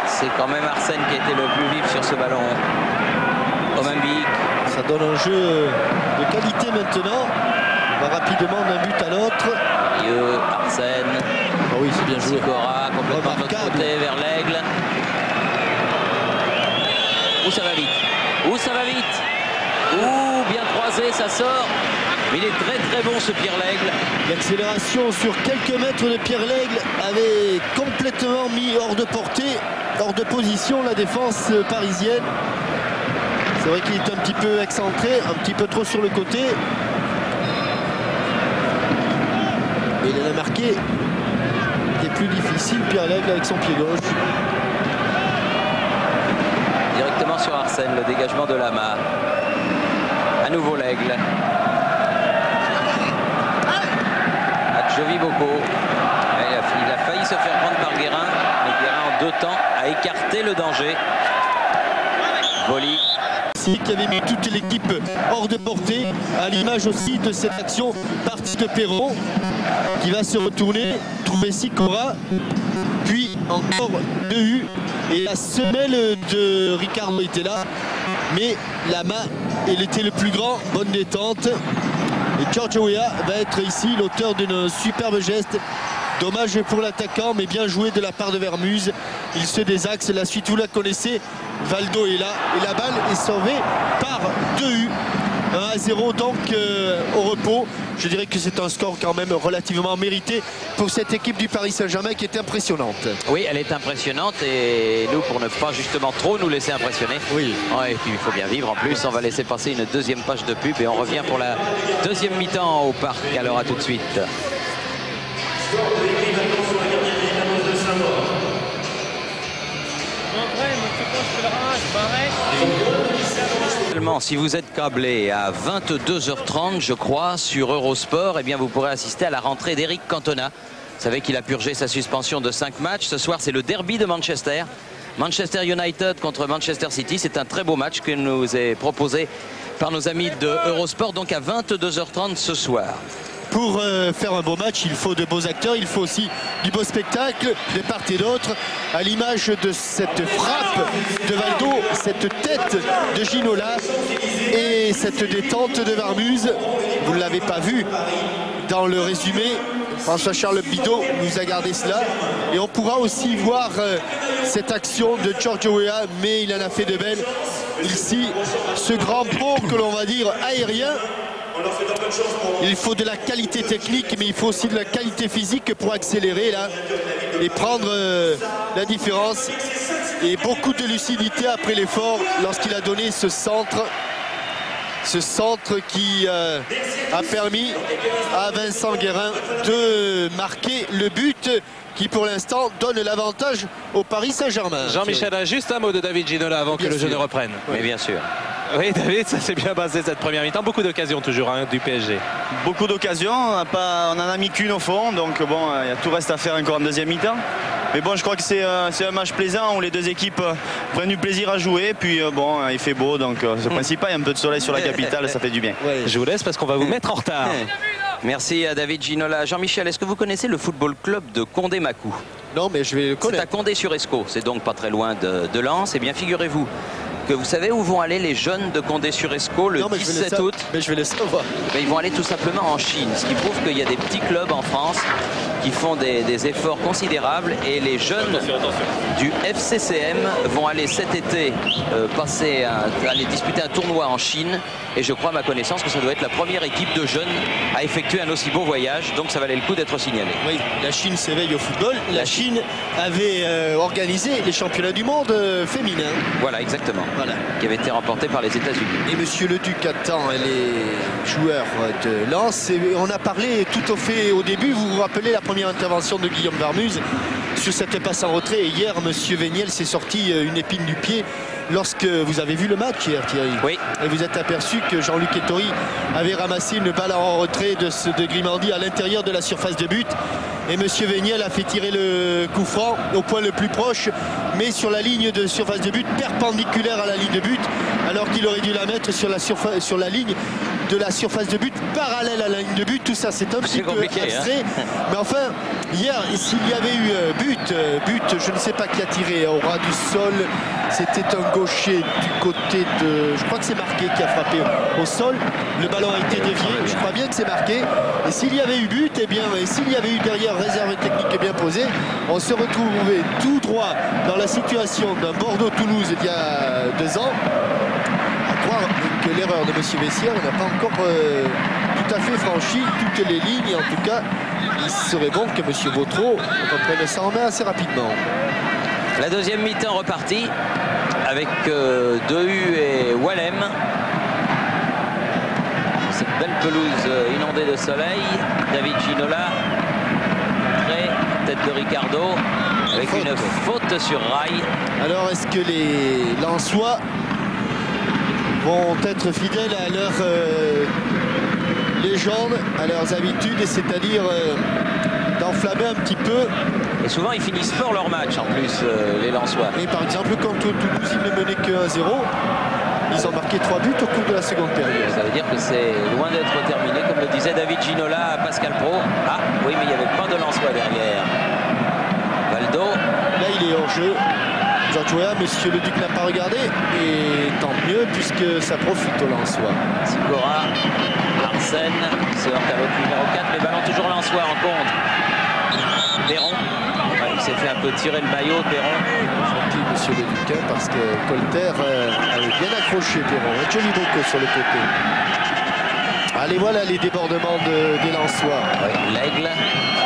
C'est quand même Arsène qui a été le plus vif sur ce ballon. Omambic. Ça donne un jeu de qualité maintenant. On va rapidement d'un but à l'autre. Arsène. Ah oui, c'est bien joué. Sikora, complètement de l'autre Remarquable. côté vers l'Aigle. Où ça va vite. Où ça va vite. Ouh, bien croisé, ça sort. Mais il est très très bon ce Pierre L'Aigle. L'accélération sur quelques mètres de Pierre L'Aigle avait complètement mis hors de portée, hors de position la défense parisienne. C'est vrai qu'il est un petit peu excentré, un petit peu trop sur le côté. Et il en a marqué. C'était plus difficile, Pierre L'Aigle avec son pied gauche. Directement sur Arsène, le dégagement de Lama. À nouveau l'Aigle. Adjovi Boko. Il a failli se faire prendre par Guérin. Mais Guérin en 2 temps a écarté le danger. Volley. Qui avait mis toute l'équipe hors de portée, à l'image aussi de cette action partie de Perron qui va se retourner, trouver Sikora, puis encore Dehu et la semelle de Ricardo était là, mais la main, elle était le plus grand, bonne détente. Et Giorgio Weah va être ici l'auteur d'une superbe geste. Dommage pour l'attaquant, mais bien joué de la part de Vermuse. Il se désaxe, la suite vous la connaissez. Valdo est là et la balle est sauvée par Dehu. 1-0 donc au repos. Je dirais que c'est un score quand même relativement mérité pour cette équipe du Paris Saint-Germain qui est impressionnante. Oui, elle est impressionnante et nous, pour ne pas justement trop nous laisser impressionner. Oui. Ouais, et puis il faut bien vivre en plus. On va laisser passer une deuxième page de pub et on revient pour la deuxième mi-temps au parc. Alors à tout de suite. Si vous êtes câblé à 22h30, je crois, sur Eurosport, eh bien vous pourrez assister à la rentrée d'Eric Cantona. Vous savez qu'il a purgé sa suspension de 5 matchs. Ce soir, c'est le derby de Manchester. Manchester United contre Manchester City. C'est un très beau match que nous est proposé par nos amis de Eurosport, donc à 22h30 ce soir. Pour faire un beau match, il faut de beaux acteurs, il faut aussi du beau spectacle de part et d'autre. À l'image de cette frappe de Valdo, cette tête de Ginola et cette détente de Vermuse. Vous ne l'avez pas vu dans le résumé. François-Charles Bidot nous a gardé cela. Et on pourra aussi voir cette action de Giorgio Weah, mais il en a fait de belles. Ici, ce grand pont que l'on va dire aérien. Il faut de la qualité technique, mais il faut aussi de la qualité physique pour accélérer là et prendre la différence. Et beaucoup de lucidité après l'effort lorsqu'il a donné ce centre qui a permis à Vincent Guérin de marquer le but qui pour l'instant donne l'avantage au Paris Saint-Germain. Jean-Michel, juste un mot de David Ginola avant que le jeu ne reprenne. Mais bien sûr. Oui, David, ça s'est bien passé cette première mi-temps. Beaucoup d'occasions toujours du PSG. Beaucoup d'occasions, on n'en a mis qu'une au fond, donc bon, tout reste à faire encore en deuxième mi-temps. Mais bon, je crois que c'est un match plaisant où les deux équipes prennent du plaisir à jouer. Puis bon, il fait beau, donc c'est le principal. Il y a un peu de soleil sur la capitale, ça fait du bien. Ouais. Je vous laisse parce qu'on va vous mettre en retard. Merci à David Ginola. Jean-Michel, est-ce que vous connaissez le football club de Condé-Macou? Non, mais je vais le C'est connaître. à Condé-sur-Escaut, c'est donc pas très loin de Lens. Eh bien, figurez-vous que vous savez où vont aller les jeunes de Condé-sur-Escaut le Non, mais 17 août? Mais je vais le savoir. Ben, ils vont aller tout simplement en Chine, ce qui prouve qu'il y a des petits clubs en France qui font des efforts considérables et les jeunes du FCCM vont aller cet été aller disputer un tournoi en Chine et je crois à ma connaissance que ça doit être la première équipe de jeunes à effectuer un aussi beau voyage, donc ça valait le coup d'être signalé. Oui, la Chine s'éveille au football. La Chine avait organisé les championnats du monde féminins. Voilà, exactement. Voilà. Qui avait été remporté par les États-Unis. Et Monsieur Leduc attend les joueurs de Lens. Et on a parlé tout au fait au début, vous vous rappelez la première intervention de Guillaume Varmuz sur cette passe en retrait. Et hier, Monsieur Véniel s'est sorti une épine du pied lorsque vous avez vu le match hier, Thierry. Oui. Et vous êtes aperçu que Jean-Luc Ettori avait ramassé une balle en retrait de Grimaldi à l'intérieur de la surface de but. Et Monsieur Véniel a fait tirer le coup franc au point le plus proche, mais sur la ligne de surface de but perpendiculaire à la ligne de but, alors qu'il aurait dû la mettre sur la ligne de la surface de but parallèle à la ligne de but. Tout ça, c'est un petit peu abstrait. Hein. Mais enfin, hier, s'il y avait eu but, je ne sais pas qui a tiré au ras du sol. C'était un gaucher du côté de... Je crois que c'est Marquet qui a frappé au sol. Le ballon a été dévié. Je crois bien que c'est Marquet. Et s'il y avait eu but, eh bien, et s'il y avait eu derrière réserve technique bien posée, on se retrouvait tout droit dans la situation d'un Bordeaux-Toulouse il y a 2 ans. À croire que l'erreur de M. Vessière n'a pas encore tout à fait franchi toutes les lignes. En tout cas, il serait bon que M. Vautreau reprenne ça en main assez rapidement. La deuxième mi-temps repartie avec Dehu et Wallem. Cette belle pelouse inondée de soleil. David Ginola, tête de Ricardo, avec une faute sur Rail. Alors est-ce que les Lensois vont être fidèles à leur légende, à leurs habitudes, c'est-à-dire d'enflammer un petit peu? Et souvent ils finissent fort leur match en plus, les Lensois. Et par exemple, quand Toulouse ne menait que 1-0, ils ont marqué 3 buts au cours de la seconde période. Ça veut dire que c'est loin d'être terminé, comme le disait David Ginola à Pascal Pro. Ah oui, mais il n'y avait pas de Lensois derrière. Valdo. Là, il est hors jeu. Georges Weah, Monsieur Leduc n'a pas regardé. Et tant mieux, puisque ça profite aux Lensois. Sikora, Larsen, c'est hors avec numéro 4, mais ballon toujours Lensois en contre. Perron, il s'est fait un peu tirer le maillot, Perron. Gentil Monsieur Leduc, parce que Colter avait bien accroché Perron. Un joli bocaux sur le côté. Allez, voilà les débordements des Lensois. Oui, L'Aigle.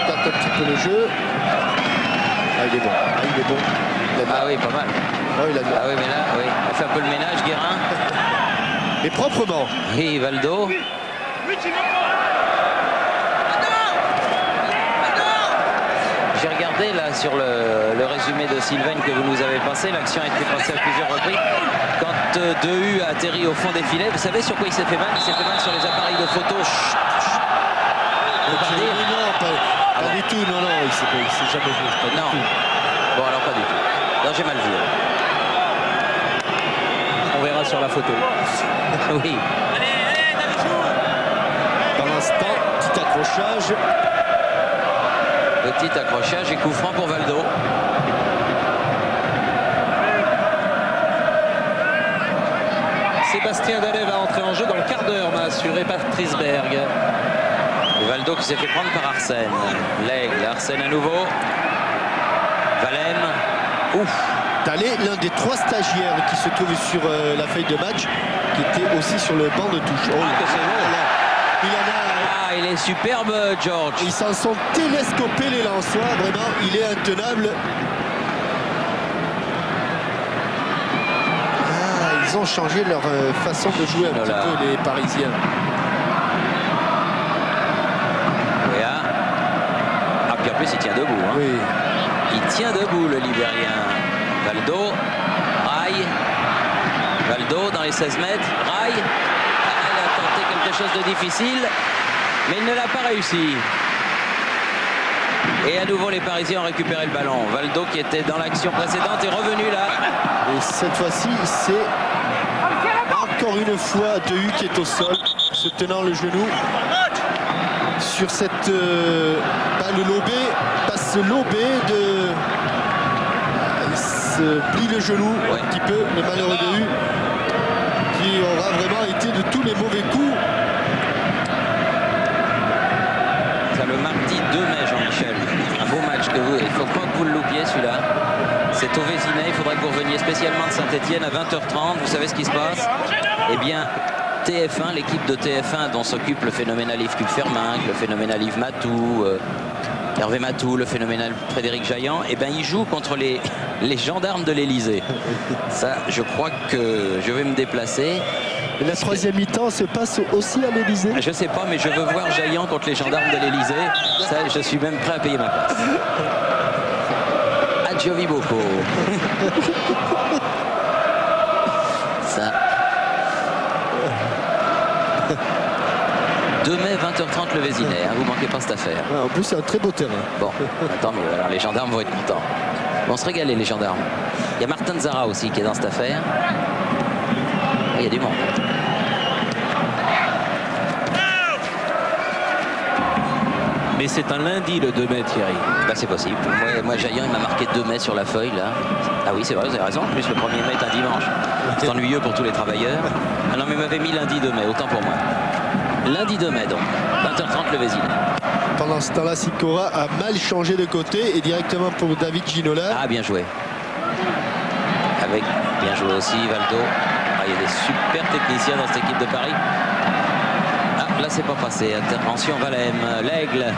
Tente un petit peu le jeu. Ah, il est bon. Ah, il est bon. Ah oui, pas mal. Oh, il a bien. Ah oui, mais là, oui, il fait un peu le ménage, Guérin. Mais proprement. Oui, Valdo. J'ai regardé là sur le résumé de Sylvain que vous nous avez passé. L'action a été passée à plusieurs reprises. Quand Dehu a atterri au fond des filets, vous savez sur quoi il s'est fait mal? Il s'est fait mal sur les appareils de photo. Non, pas du tout. Non, il s'est jamais vu. Pas du tout. Bon, alors pas du tout. Non, j'ai mal vu. On verra sur la photo. Oui. Pendant ce temps, petit accrochage. Petit accrochage et coup franc pour Valdo. Sébastien Dallet va entrer en jeu dans le quart d'heure, m'a assuré Patrice Berg. Et Valdo qui s'est fait prendre par Arsène. L'Aigle, Arsène à nouveau. Valem. Ouf. Dallet, l'un des 3 stagiaires qui se trouvent sur la feuille de match, qui était aussi sur le banc de touche. Oh, que c'est beau. Il en a. Ah, il est superbe, George. Ils s'en sont télescopés les Lensois. Vraiment, il est intenable. Ah, ils ont changé leur façon de jouer un petit peu, les Parisiens. Ah, puis en plus, il tient debout. Hein. Oui. Il tient debout, le Libérien. Valdo, Rail. Valdo dans les 16 mètres. Rail. Il a tenté quelque chose de difficile, mais il ne l'a pas réussi. Et à nouveau, les Parisiens ont récupéré le ballon. Valdo, qui était dans l'action précédente, est revenu là. Et cette fois-ci, c'est encore une fois Dehu qui est au sol, se tenant le genou sur cette balle lobée, passe lobée de... Il se plie le genou un petit peu, le malheureux Dehu, qui aura vraiment été de tous les mauvais coups. Ça le mardi 2 mai, Jean-Michel. au Vésinet. Il faudrait que vous reveniez spécialement de Saint-Etienne à 20h30. Vous savez ce qui se passe? Eh bien, TF1, l'équipe de TF1 dont s'occupe le phénoménal Yves Culfermin, le phénoménal Yves Matou, Hervé Matou, le phénoménal Frédéric Jaillant, eh bien, ils jouent contre les gendarmes de l'Elysée. Ça, je crois que je vais me déplacer. Et la troisième mi-temps se passe aussi à l'Elysée? Je sais pas, mais je veux voir Jaillant contre les gendarmes de l'Elysée. Ça, je suis même prêt à payer ma place. Adjovi Boko. Ça. 2 mai, 20h30 le Vésinet, hein, vous manquez pas cette affaire. En plus, c'est un très beau terrain. Bon, attends, mais alors les gendarmes vont être contents. Ils vont se régaler, les gendarmes. Il y a Martin Zara aussi qui est dans cette affaire. Il y a du monde. Mais c'est un lundi le 2 mai, Thierry. Bah, c'est possible. Moi Jaillant, il m'a marqué 2 mai sur la feuille, là. Ah oui, c'est vrai, vous avez raison. En plus, le 1er mai est un dimanche. C'est ennuyeux pour tous les travailleurs. Ah non, mais il m'avait mis lundi 2 mai, autant pour moi. Lundi 2 mai, donc. 20h30 le Vésinet. Pendant ce temps-là, Sikora a mal changé de côté et directement pour David Ginola. Ah, bien joué. Avec, bien joué aussi, Valdo. Ah, il y a des super techniciens dans cette équipe de Paris. Ah, là, c'est pas passé. Intervention Valem, l'Aigle.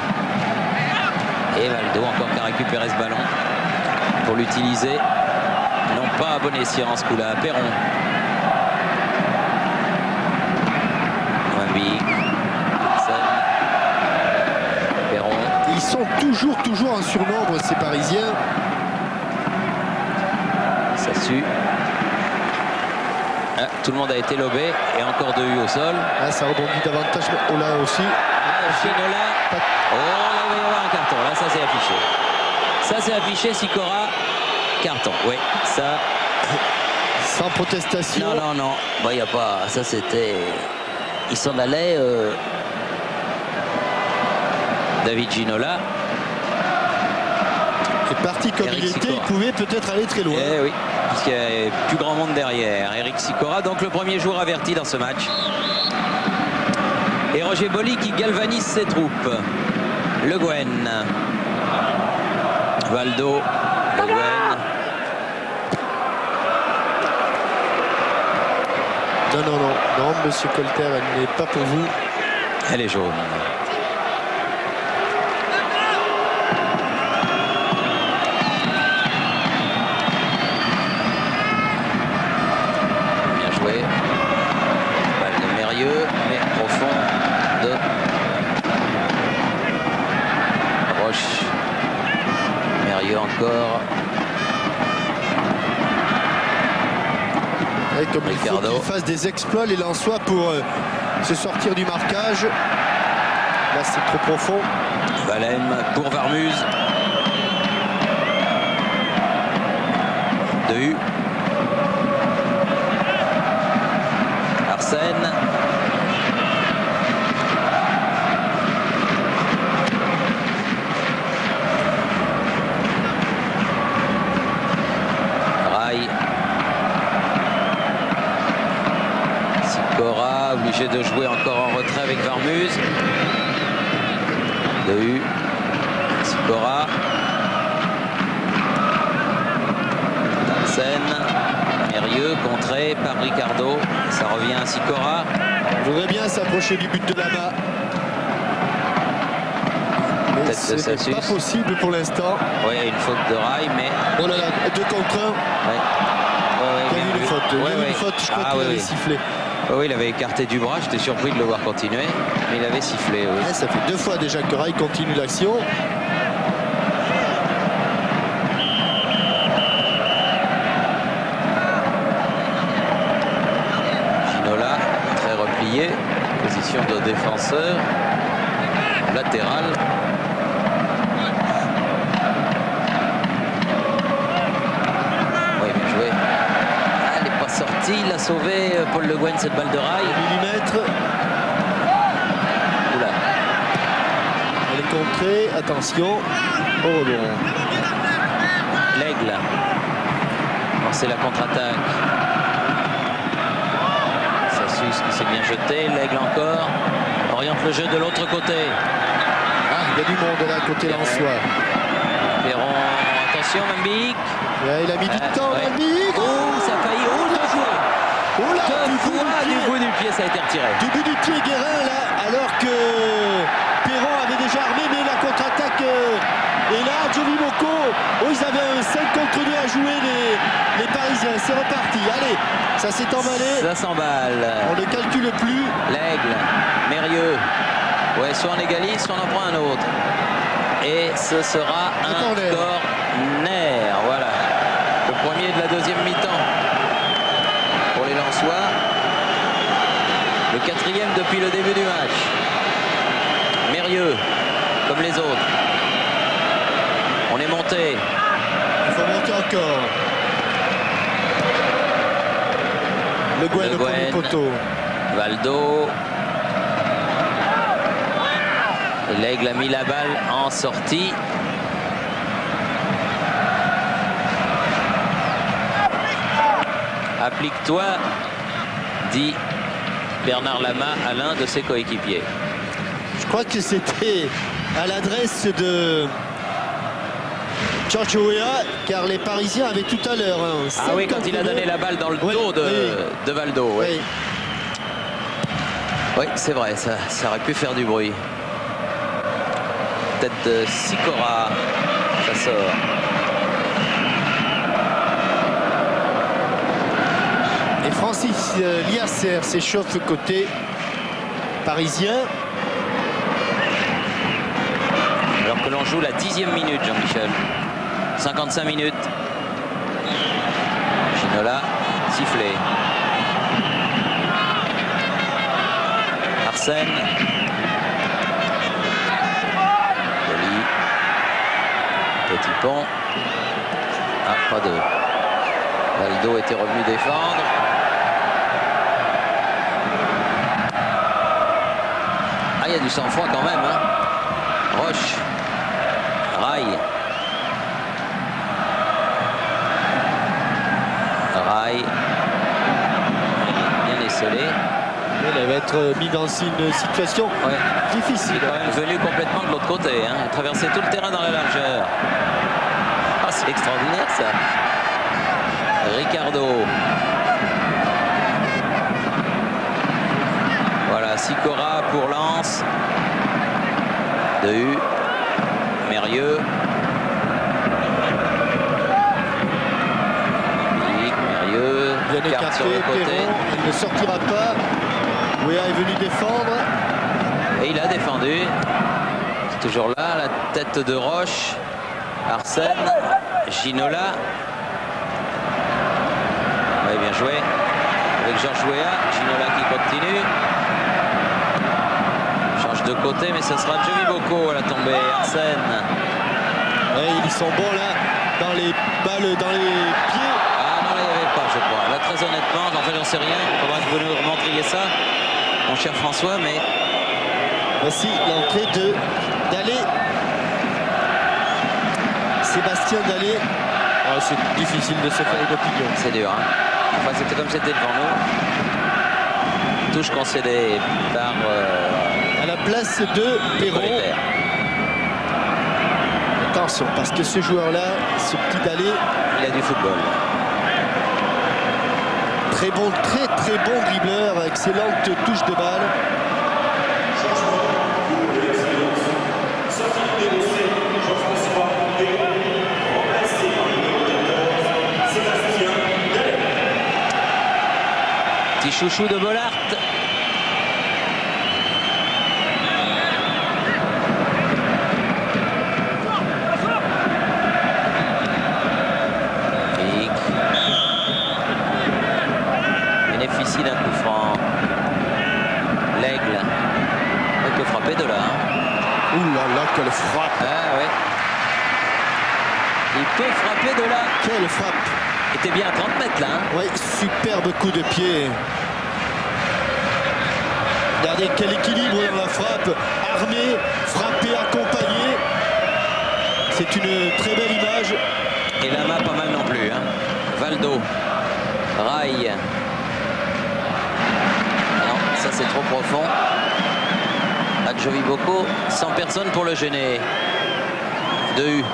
Et Valdo, encore qui a récupéré ce ballon pour l'utiliser. Non pas à bon escient, ce coup-là. Perron. Wemby. Perron. Ils sont toujours en surnombre, ces Parisiens. Ça sue. Ah, tout le monde a été lobé et encore 2 U au sol. Ah, ça rebondit davantage. Oh là aussi. Ginola. Oh, là, il va y avoir un carton. Là, ça c'est affiché. Ça c'est affiché, Sikora. Carton, oui. Ça. Sans protestation. Non. Bon, il n'y a pas. Ça c'était. Il s'en allait. David Ginola. Et parti comme Eric il était, Sikora. il pouvait peut-être aller très loin. Eh oui, puisqu'il y a plus grand monde derrière. Eric Sikora, donc le premier joueur averti dans ce match. Et Roger Bolli qui galvanise ses troupes. Le Guen. Valdo. Le Guen. Non, monsieur Colter, elle n'est pas pour vous. Elle est jaune. Bien joué. Balle de Mérieux, mais au fond de Roche. Mérieux encore. Et comme il faut Ricardo. qu'il fasse des exploits, les Lensois, pour se sortir du marquage. Là, c'est trop profond. Valem pour Varmuse. De U. Arsène. Rail. Sikora obligé de jouer encore en retrait avec Varmuse. De U. Sikora. Arsène. Mérieux contré par Ricardo. Ça revient à Sikora. Je voudrais bien s'approcher du but de là-bas. Mais Tête de ce n'est Sassus. pas possible pour l'instant. Oui, une faute de Rail, mais. Oh là là, 2 contre 1. Ouais. Il y a eu une faute. Il y a eu une faute, je crois qu'il avait oui. sifflé. Oui, il avait écarté du bras. J'étais surpris de le voir continuer, mais il avait sifflé. Oui. Ouais, ça fait 2 fois déjà que Rail continue l'action. Ginola, très replié. Position de défenseur. Latéral. Oui, bien joué. Ah, elle n'est pas sortie. Il a sauvé Paul Le Guen cette balle de Rail. Millimètre. Oula. Elle est contrée. Attention. Oh non. L'Aigle. C'est la contre-attaque. Sassus qui s'est bien jeté. L'Aigle encore. Oriente le jeu de l'autre côté. Ah, il y a du monde là, côté Lensois. Perron, Attention, Mambic. Il a mis du temps, Ouais. Mambic. Oh, ça a failli. Oh, deux joueurs. Oh là, Du bout du pied, ça a été retiré. Du bout du pied, Guérin, là, alors que Perron avait déjà armé, mais la contre-attaque est là. Jovi Boko, oh, ils avaient un 5 contre 2 à jouer, les Parisiens. C'est reparti. Allez, ça s'est emballé. Ça s'emballe. On ne calcule plus. L'Aigle, Mérieux. Ouais, soit on égalise, soit on en prend un autre. Et ce sera un corner. Voilà. Le premier de la deuxième mi-temps pour les Lensois. Le quatrième depuis le début du match. Mérieux, comme les autres. On est monté. Il faut monter encore. Le Guen au premier poteau. Valdo. Et l'Aigle a mis la balle en sortie. Applique-toi, dit Bernard Lama à l'un de ses coéquipiers. Je crois que c'était à l'adresse de Giorgio Weah, car les Parisiens avaient tout à l'heure. Ah oui, quand il a donné la balle dans le dos de Valdo. Oui, oui. Oui, c'est vrai, ça aurait pu faire du bruit. Tête de Sicora, ça sort. Et Francis Liasser s'échauffe côté parisien. Alors que l'on joue la 10e minute, Jean-Michel. 55 minutes. Ginola, sifflé. Arsène. Joly. Petit pont. Ah, pas de. Valdo était revenu défendre. Ah, il y a du sang-froid quand même, hein. Roche. Rail. Rail. Bien esselé. Il va être mis dans une situation difficile. Il est quand même venu complètement de l'autre côté. Hein. Il a traversé tout le terrain dans la largeur. Ah, c'est extraordinaire ça. Ricardo. Voilà, Sicora pour Lens. Dehu. Mérieux. Mérieux. Bien écarté, Perron, il ne sortira pas. Weah est venu défendre. Et il a défendu. C'est toujours là, la tête de Roche. Arsène. Ginola. Oui, bien joué. Avec Georges Weah. Ginola qui continue. Change de côté, mais ce sera Jovi Boko à la tombée. Arsène. Et ils sont bons là, dans les balles, dans les pieds. Ah non, là, il n'y avait pas, je crois. Là, très honnêtement, en fait, j'en sais rien. Il faudra que vous nous remontriez ça, mon cher François, mais... Voici l'entrée de Dalé. Sébastien Dalé. Oh, c'est difficile de se faire une opinion. C'est dur, hein. Enfin, c'était comme c'était devant nous. Touche concédée par... à la place de Perron. Attention, parce que ce joueur-là, ce petit Dalé... Il a du football. Très bon, très bon dribbleur, excellente touche de balle. Petit chouchou de Bollard. Bénéficie d'un coup franc. L'Aigle. Il peut frapper de là. Hein. Ouh là là, quelle frappe! Ah ouais. Il peut frapper de là. Quelle frappe! Il était bien à 30 mètres là. Hein. Oui, superbe coup de pied. Regardez quel équilibre dans la frappe. Armé, frappé, accompagné. C'est une très belle image. Et Lama pas mal non plus. Hein. Valdo. Rail. Non, ça c'est trop profond. Adjovi Boko, sans personne pour le gêner. Dehu.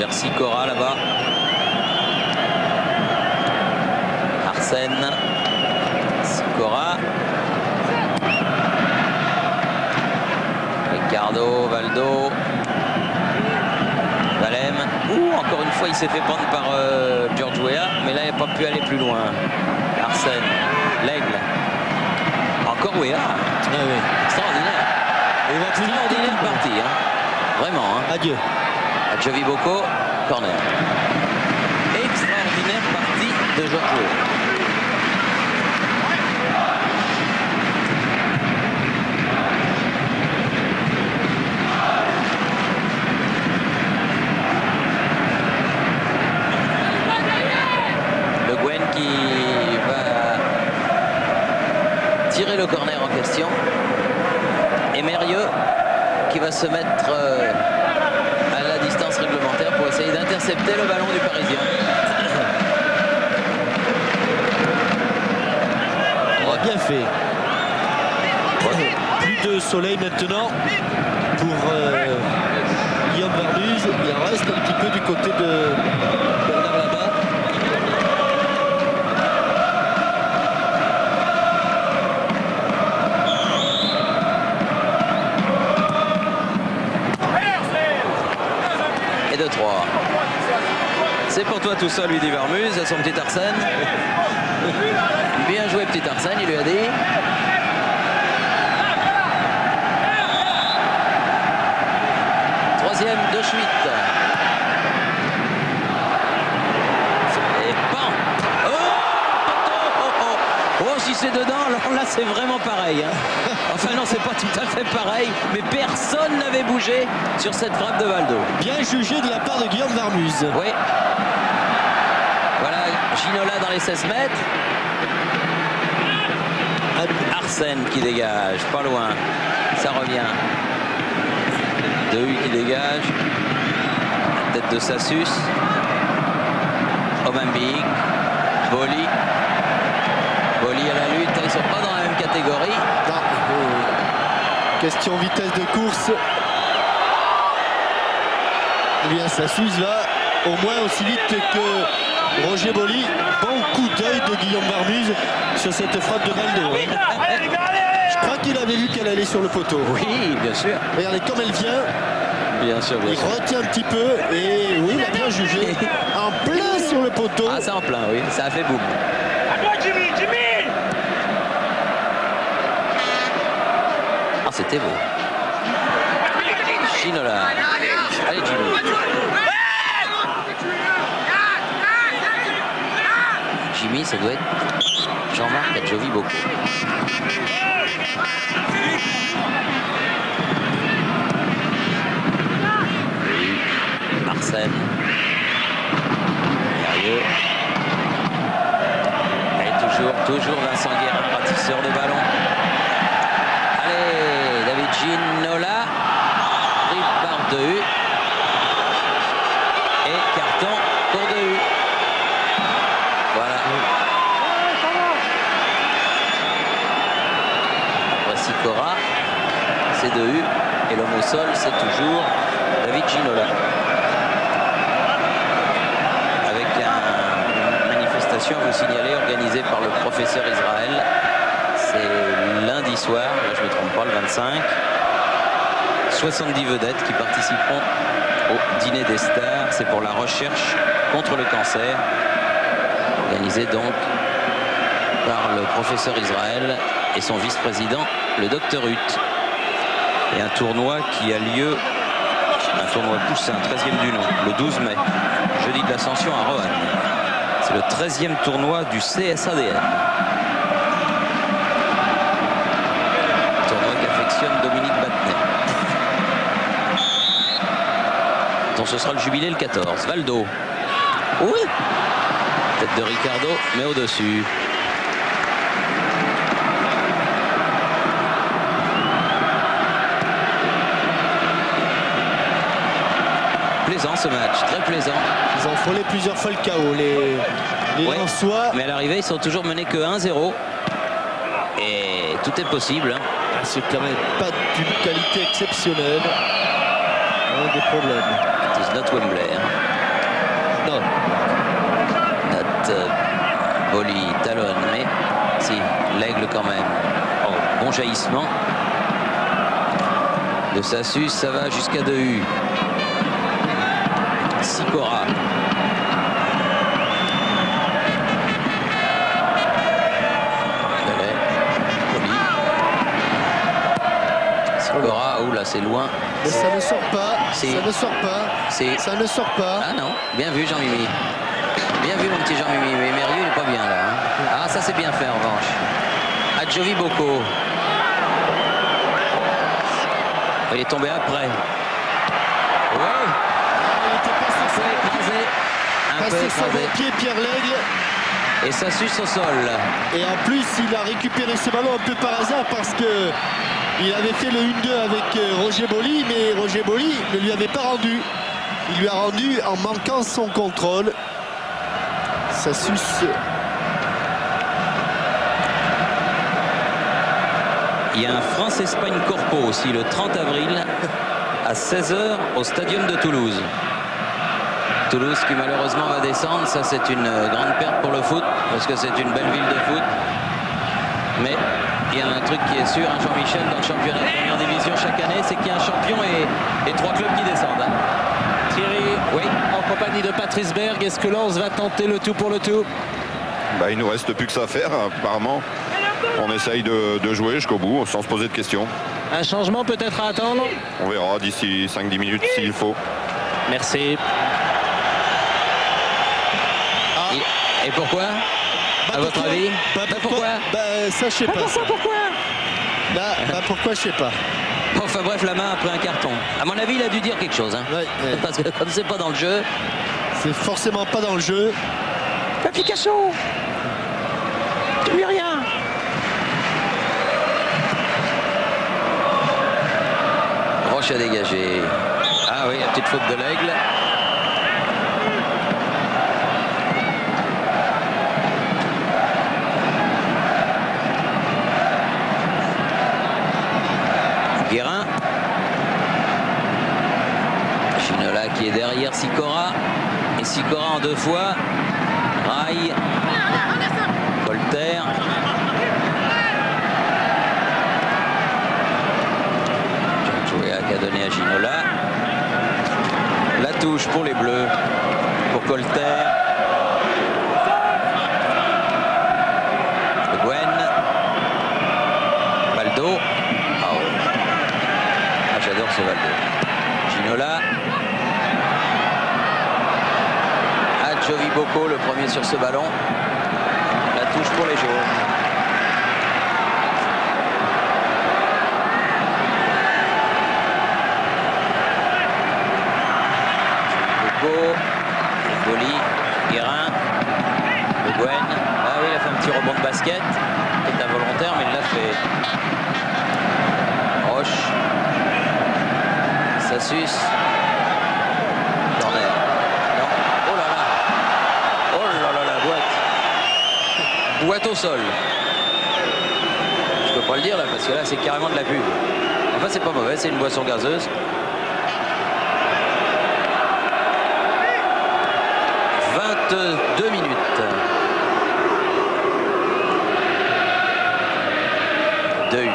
vers Sikora là-bas. Arsène. Sikora. Ricardo, Valdo. Valem. Encore une fois, il s'est fait prendre par George Weah, mais là, il n'a pas pu aller plus loin. Arsène. L'Aigle. Encore Weah. Ah oui. Extraordinaire. Et il va plus vite que Extraordinaire tout le monde. partie. Hein. Vraiment. Hein. Adieu. Jovi Boko, corner. Extraordinaire partie de George Weah. Le Gwen qui va tirer le corner en question. Et Mérieux qui va se mettre à la distance réglementaire pour essayer d'intercepter le ballon du Parisien. On a bien fait. Plus de soleil maintenant pour Guillaume Varmuz. Il en reste un petit peu du côté de Bernard Labat. Et de 3. C'est pour toi tout seul, lui dit Varmuz, à son petit Arsène. Bien joué, petit Arsène, il lui a dit. Troisième de Schmitt. Et pan. Oh, si c'est dedans, alors là c'est vraiment pareil. Hein. Enfin non, c'est pas tout à fait pareil, mais personne n'avait bougé sur cette frappe de Valdo. Bien jugé de la part de Guillaume Varmuz. Oui. Voilà, Ginola dans les 16 mètres. Arsène qui dégage, pas loin. Ça revient. Dehu qui dégage. La tête de Sassus. Omambik. Boli. Boli à la lutte. Ils sont pas dans la même catégorie. Non, question vitesse de course. Eh bien, Sassus va au moins aussi vite que Roger Boli. Bon coup d'œil de Guillaume Varmuz sur cette frappe de Valdo. Je crois qu'il avait vu qu'elle allait sur le poteau. Oui, bien sûr. Regardez comme elle vient. Bien sûr, bien Il sûr. retient un petit peu et oui, il a bien jugé. En plein sur le poteau. Ah, c'est en plein, oui. Ça a fait boum. Ah, c'était beau. Ginola. Allez, Jimmy. Jimmy, ça doit être Jean-Marc Adjovi Boko. Arsène. Mérieux. Et toujours Vincent Guérin, ratisseur de ballon. Allez, David Ginola. Pris par Dehu. Et carton pour Dehu. Voilà. Après Sikora, c'est Dehu. Et l'homme au sol, c'est toujours David Ginola. Avec une manifestation, vous signalez, organisée par le professeur Israël. C'est lundi soir, là je ne me trompe pas, le 25. 70 vedettes qui participeront au dîner des stars. C'est pour la recherche contre le cancer, organisé donc par le professeur Israël et son vice-président, le docteur Hutt. Et un tournoi qui a lieu, un tournoi poussin, 13e du nom, le 12 mai, jeudi de l'Ascension à Roanne. C'est le 13e tournoi du CSADN. Tournoi qu'affectionne Dominique Battenet. Donc ce sera le jubilé le 14. Valdo. Oui. Tête de Ricardo, mais au-dessus. Plaisant ce match, très plaisant. Ils ont frôlé plusieurs fois le chaos, les Ouais. Lensois. Mais à l'arrivée, ils sont toujours menés que 1-0. Et tout est possible. Hein. Ah, c'est quand même pas d'une qualité exceptionnelle. Un des problèmes. It is not Wembley. Hein. Non. Note Boli talonne, mais si, l'aigle quand même. Oh, bon jaillissement. De Sassus, ça va jusqu'à Dehu. Sikora. Sikora, oh là c'est loin. Mais ça ne sort pas, Si. ça ne sort pas, Si. ça ne sort pas. Ah non, bien vu Jean-Mimi. Bien vu mon petit Jean-Mimi, mais Mérieux n'est pas bien là. Hein. Ah ça c'est bien fait en revanche. Adjovi Boko. Il est tombé après. Ouais. Il était passé Un peu écrasé. Un peu sur écrasé. son pied, Pierre Lègle. Et ça suce au sol. Et en plus, il a récupéré ce ballon un peu par hasard parce que il avait fait le 1-2 avec Roger Boli, mais Roger Boli ne lui avait pas rendu. Il lui a rendu en manquant son contrôle. Ça suce. Il y a un France-Espagne Corpo aussi le 30 avril à 16 h au Stadium de Toulouse. Toulouse qui malheureusement va descendre, ça c'est une grande perte pour le foot parce que c'est une belle ville de foot. Mais il y a un truc qui est sûr, hein, Jean-Michel, dans le championnat de première division chaque année, c'est qu'il y a un champion et 3 clubs qui descendent. Hein. Thierry, Oui. en compagnie de Patrice Berg, est-ce que Lens va tenter le tout pour le tout? Il nous reste plus que ça à faire, apparemment. On essaye de jouer jusqu'au bout, sans se poser de questions. Un changement peut-être à attendre? On verra d'ici 5-10 minutes s'il faut. Merci. Et pourquoi? À votre avis? Pourquoi? Ça je sais pas. Ça. Pourquoi? Pourquoi je sais pas. Enfin bref, la main après un carton. À mon avis, il a dû dire quelque chose. Hein. Ouais. Parce que comme c'est pas dans le jeu. C'est forcément pas dans le jeu. Picasso, tu lui rien. Roche a dégagé. Ah oui, la petite faute de l'aigle. Guérin. Ginola qui est derrière Sikora. Et Sikora en 2 fois. Rail. Colter. Qui a donné à Ginola. La touche pour les Bleus. Pour Colter. Gwen. Valdo. J'adore ce Valdo. Ginola. Adjovi Boko, le premier sur ce ballon. La touche pour les jaunes. Boko. Boli. Guérin. Le Gwen. Ah oui, il a fait un petit rebond de basket. C'est involontaire, mais il l'a fait. Roche. Sassus. Corner. Non. Oh là là. Oh là là, la boîte. Boîte au sol. Je peux pas le dire là, parce que là, c'est carrément de la pub. Enfin, c'est pas mauvais, c'est une boisson gazeuse. « 22 minutes. Dehu.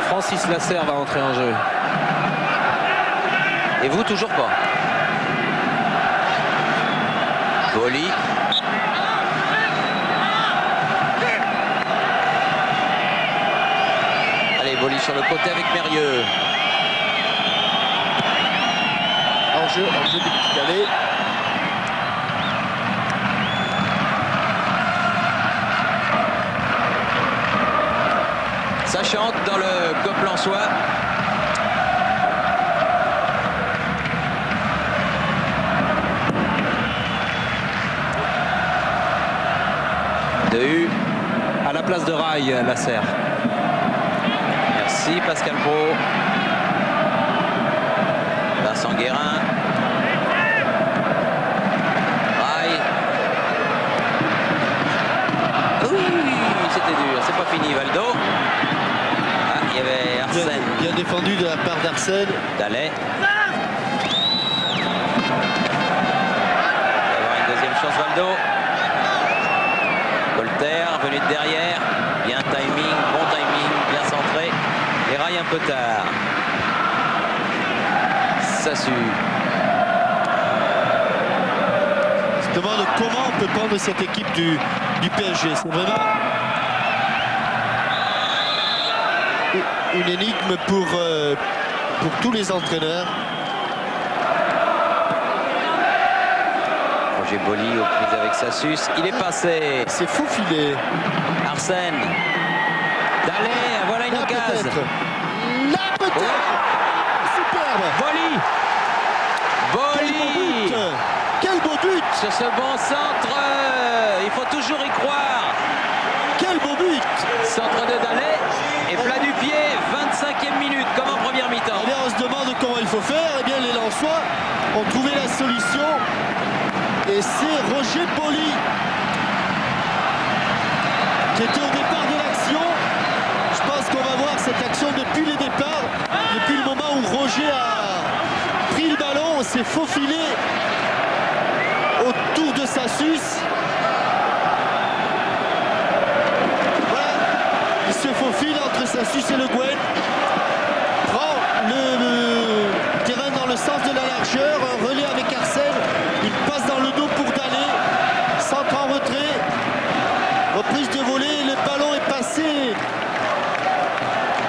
Francis Lasserre va entrer en jeu. Et vous, toujours pas. Boli. Allez, Boli sur le côté avec Mérieux. En jeu du petit galet. Ça chante dans le Coplensois. Dehu. À la place de Rail, Lasserre. Merci Pascal Pro. Vincent Guérin. Rail. Oui, c'était dur, c'est pas fini. Arsène. Bien défendu de la part d'Arsène. Dallet. Il va avoir une deuxième chance, Valdo. Voltaire, venu de derrière. Bien timing, bon timing, bien centré. Et raille un peu tard. Sassu. On se demande comment on peut prendre cette équipe du PSG. C'est vraiment une énigme pour tous les entraîneurs. Roger Boli aux prises avec Sassus. Il est passé. C'est faux filet. Arsène. Dallet, voilà une Là occasion. peut-être. Là peut-être. Oh. Superbe. Boli. Boli. Quel beau but. Sur ce bon centre, il faut toujours y croire. Quel beau but. Centre de Dallet et plat du pied, 25e minute, comme en première mi-temps. Eh bien, on se demande comment il faut faire. Eh bien, les Lensois ont trouvé la solution. Et c'est Roger Boli qui était au départ de l'action. Je pense qu'on va voir cette action depuis le départ, depuis le moment où Roger a pris le ballon, s'est faufilé autour de Sassus. Voilà, il se faufile entre Sassus et Le Guen. Prend le terrain dans le sens de la largeur, un relais avec Arsène. Il passe dans le dos pour Dallet. Centre en retrait. Reprise de volée, le ballon est passé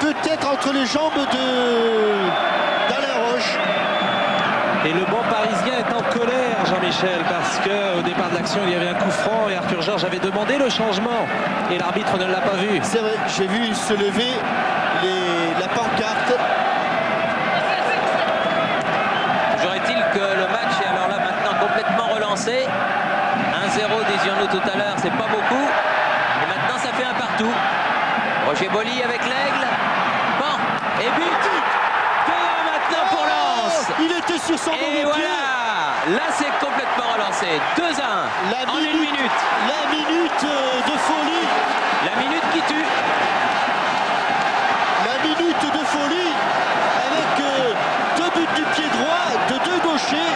peut-être entre les jambes d'Alain Roche. Et le banc parisien est en colère, Jean-Michel, parce qu'au départ de l'action, il y avait un coup franc et Arthur Georges avait demandé le changement. Et l'arbitre ne l'a pas vu. C'est vrai, j'ai vu se lever la pancarte. Toujours est-il que le match est alors là maintenant complètement relancé. 1-0, disions-nous tout à l'heure, c'est pas beaucoup. Et maintenant ça fait un partout. Roger Boli avec l'aigle. Bon, et but. Maintenant pour Lens. Il était sur son Et mauvais voilà. pied. Là c'est complètement relancé. 2-1 en une minute. La minute de folie. La minute qui tue. La minute de folie avec deux buts du pied droit de deux gauchers.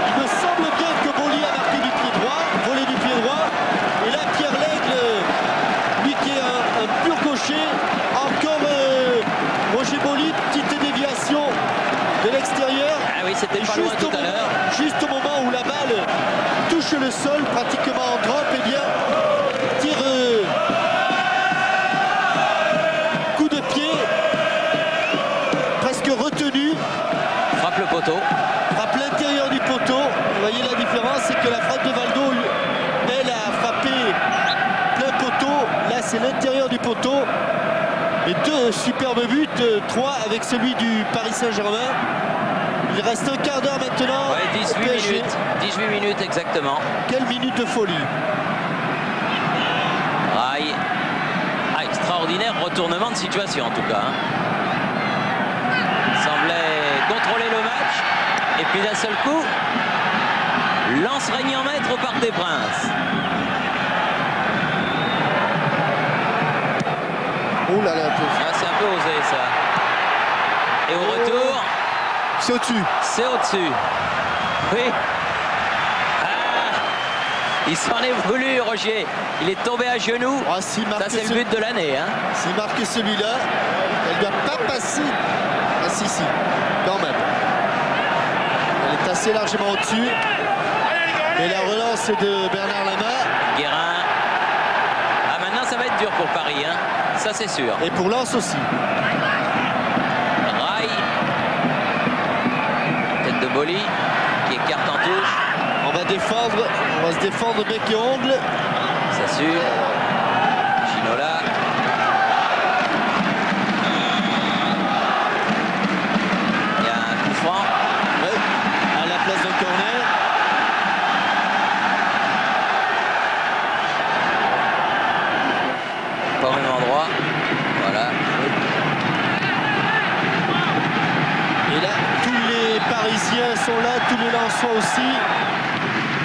Il me semble bien que Boli a marqué du pied droit, volé du pied droit. Et là Pierre Lègle, lui qui est un pur gaucher, encore Roger Boli, petite déviation de l'extérieur. Ah oui, c'était pas loin tout à l'heure. Juste au moment où la balle touche le sol, pratiquement en drop, et bien tire coup de pied presque retenu. Frappe le poteau. Frappe l'intérieur du poteau. Vous voyez la différence, c'est que la frappe de Valdo, elle a frappé plein poteau. Là, c'est l'intérieur du poteau. Et deux superbes buts, 3 avec celui du Paris Saint-Germain. Il reste un quart d'heure maintenant. Ouais, 18 minutes. 18 minutes exactement. Quelle minute de folie. Rail. Ah, extraordinaire retournement de situation en tout cas. Semblait contrôler le match. Et puis d'un seul coup, Lens règne en maître au Parc des Princes. Oh là là, Ah, c'est un peu osé ça. Et au retour, c'est au-dessus. c'est au-dessus. Oui. Ah, il s'en est voulu, Roger. Il est tombé à genoux. Ah, s'il marque Ça, c'est le but de l'année. Hein. S'il marque celui-là, elle ne doit pas passer. Ah si, si, quand même. Elle est assez largement au-dessus. Et la relance de Bernard Lama. Guérin. Ah, maintenant, ça va être dur pour Paris. Hein. Ça, c'est sûr. Et pour Lens aussi. Rail. Tête de Boli qui écarte en touche. On va se défendre bec et ongle. Ça sûr. Ginola. Il y a un coup franc. Ouais, à la place d'un corner. Pas au même endroit. Voilà. Et là, tous les Parisiens sont là, tous les Lensois aussi.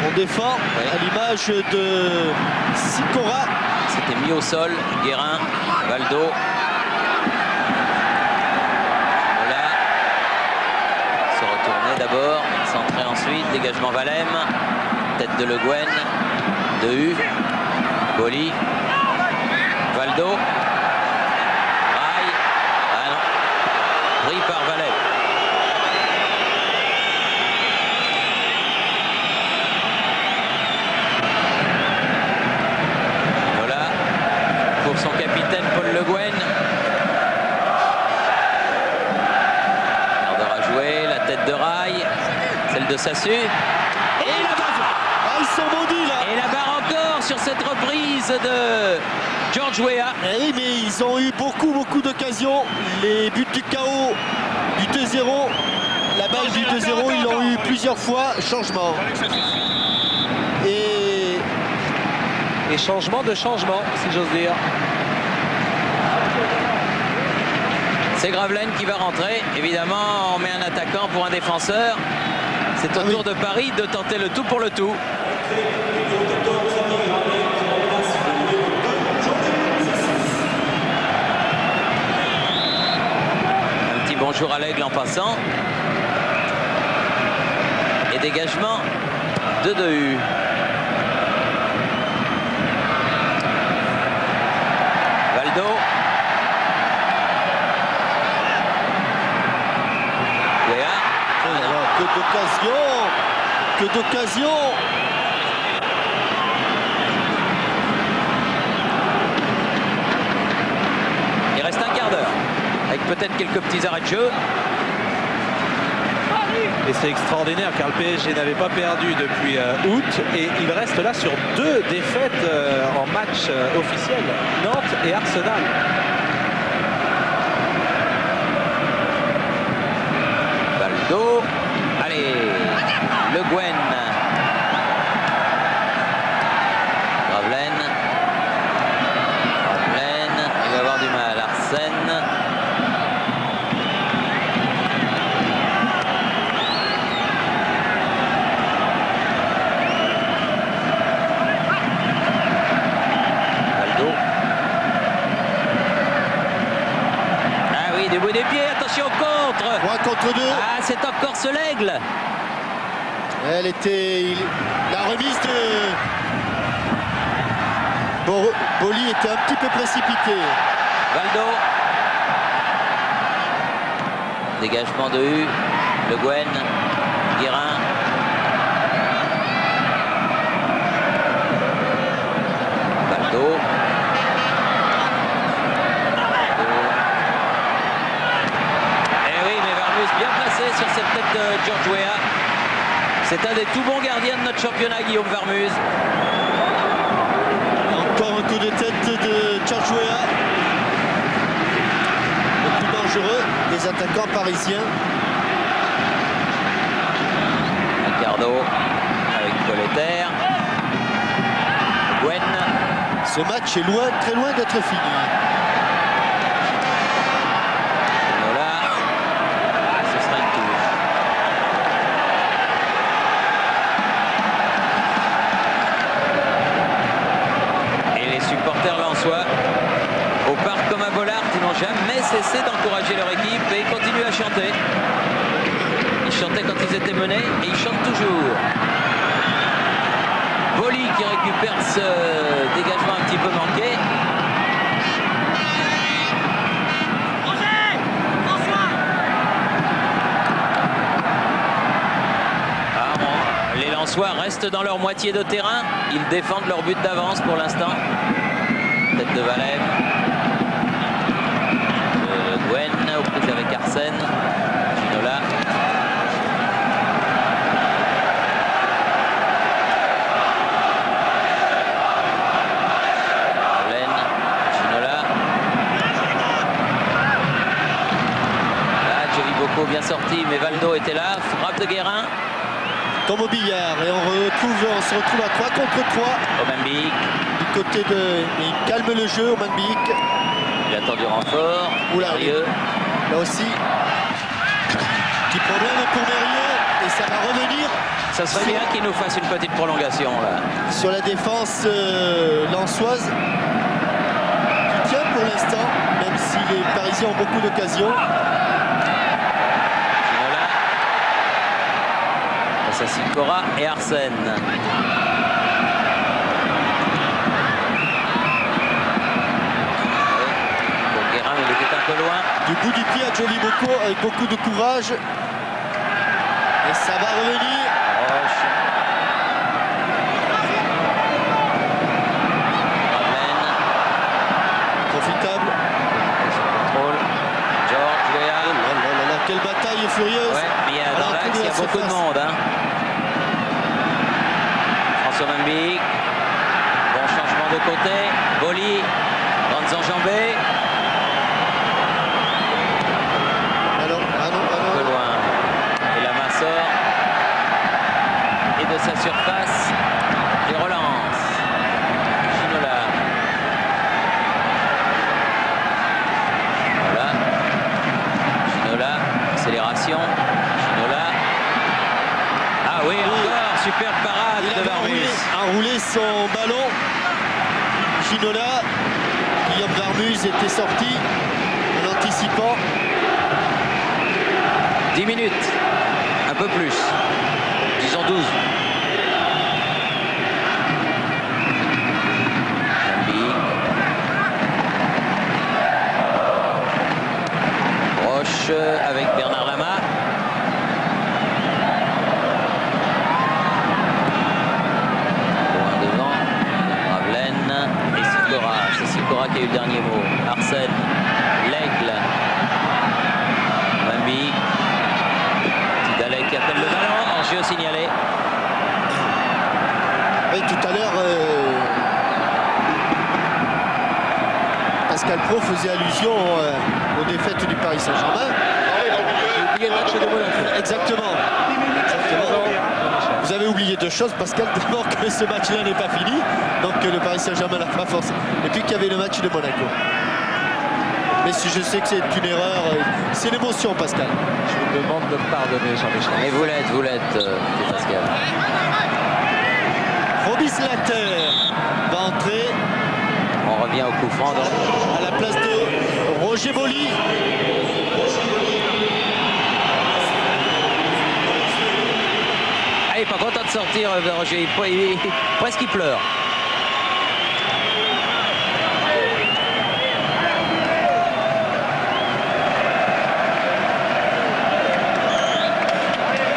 On défend Oui. à l'image de Sicora. C'était mis au sol. Guérin. Valdo. dégagement Valem. Tête de Le Guen. De U. Boli. Valdo. Rail. Ah non. Pris par Valem. Voilà. Pour son capitaine Paul Le Guen. La tête de Rail, celle de Sassu. Et la barre. Ah, ils sont maudits là. Et la barre encore sur cette reprise de George Weah. Eh oui, mais ils ont eu beaucoup d'occasions. Les buts du KO du 2-0, la balle du 2-0, ils l'ont eu plusieurs fois. Changement. Et changement de changement, si j'ose dire. C'est Gravelaine qui va rentrer. Évidemment, on met un attaquant pour un défenseur. C'est au tour de Paris de tenter le tout pour le tout. Un petit bonjour à l'Aigle en passant. Et dégagement de Dehu. Valdo. Que d'occasion. Il reste un quart d'heure, avec peut-être quelques petits arrêts de jeu. Et c'est extraordinaire car le PSG n'avait pas perdu depuis août et il reste là sur 2 défaites en match officiel, Nantes et Arsenal. Valdo. Allez, Le Guen. Gravelaine. Il va avoir du mal. Arsène. Valdo. Ah oui, du bout des pieds, attention au contre. 3 contre 2. Ah, c'est encore ce l'Aigle. Elle était. La remise de. Boli était un petit peu précipité. Valdo. Dégagement de U. Le Guen. Guérin. Valdo. Eh oui, mais Vermus bien placé sur cette tête de George Weah. C'est un des tout bons gardiens de notre championnat, Guillaume Vermus. Encore un coup de tête de George Weah. Le plus dangereux des attaquants parisiens. Ricardo avec Colletter. Gwen. Ce match est loin, très loin d'être fini. Voilà. Ah, ce sera une touche. Et les supporters lensois, au parc comme à Bollaert, ils n'ont jamais cessé d'encourager leur équipe et ils continuent à chanter. Ils chantaient quand ils étaient menés et ils chantent toujours. Boli qui récupère ce dégagement un petit peu manqué. Les Lensois restent dans leur moitié de terrain. Ils défendent leur but d'avance pour l'instant. Tête de Valem. Gwen aux prises avec Arsène. Ginola. Ginola. Là, Jovi Bocco bien sorti, mais Valdo était là. Frappe de Guérin. Comme au billard. Et on se retrouve à 3 contre 3. Omenbiik. Du côté de. Il calme le jeu, Omenbiik. Il attend du renfort. Oula, Mérieux. Là aussi. Petit problème pour Mérieux. Et ça va revenir. Ça serait bien qu'il nous fasse une petite prolongation là. Sur la défense lensoise. Qui tient pour l'instant. Même si les Parisiens ont beaucoup d'occasions. face à Sikora et Arsène. Pour Guérin, il était un peu loin. Du bout du pied à Jolie Boko avec beaucoup de courage. Et ça va revenir. Roche. Ravelaine. Profitable. Contrôle. Georges, Léa. Oh là là là, quelle bataille furieuse. Ouais, mais dans Alors, l'axe, il y a beaucoup de monde. Hein. François Mambi. Bon changement de côté. Boli. Grandes enjambées. Alors, Un peu loin. Et la main sort. Et de sa surface, les relances. Ginola. Voilà. Ginola. Accélération. Ginola. Ah oui, encore. Super parade il de a Varmus. enroulé son ballon. Ginola. Guillaume Varmus était sorti en anticipant. 10 minutes. Un peu plus. Disons 12. Mambi. Roche avec Bernard Lama. Loin devant. Ravelaine et Sikora. C'est Sikora qui a eu le dernier mot. Arsène. L'Aigle. Mambi. Tidalek qui appelle le ballon. Hors-jeu signalé. Oui, tout à l'heure, Pascal Pro faisait allusion aux défaites du Paris Saint-Germain. Oubliez le match de Monaco. Exactement. Vous avez oublié deux choses, Pascal, d'abord que ce match-là n'est pas fini, donc que le Paris Saint-Germain n'a pas forcé, et puis qu'il y avait le match de Monaco. Mais si je sais que c'est une erreur, c'est l'émotion, Pascal. Je vous demande de me pardonner, Jean-Michel. Mais vous l'êtes, Pascal. Roby Slater va entrer On revient au coup franc. Donc. à la place de Roger Boli. Ah, il n'est pas content de sortir, Roger. Presque il pleure.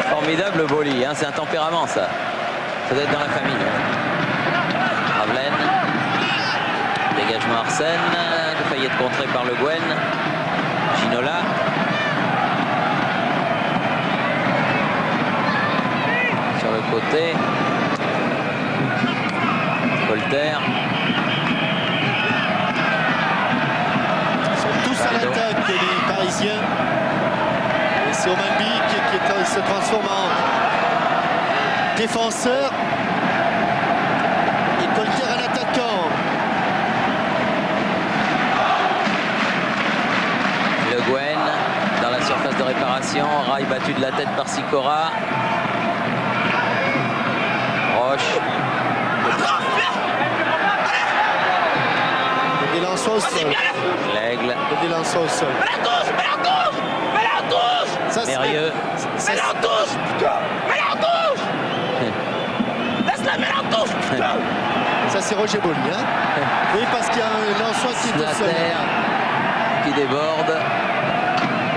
Formidable Boli, hein, c'est un tempérament ça. Ça doit être dans la famille. Hein. Ravelaine. Dégagement Arsène. De failli être contré par Le Guen. Ginola. Sur le côté. Colter. Ils sont tous à l'attaque, les Parisiens. Et c'est Omambi qui se transforme en défenseur. Et Colter un attaquant. Le Guen dans la surface de réparation. Rail battu de la tête par Sikora. Roche. Le délançant au sol. L'Aigle. Le délançant au sol. Ça, c'est- Mérieux. ça, ça, c'est Roger Boli. Hein. Oui, parce qu'il y a un Lensois qui est au sol. Slater qui déborde.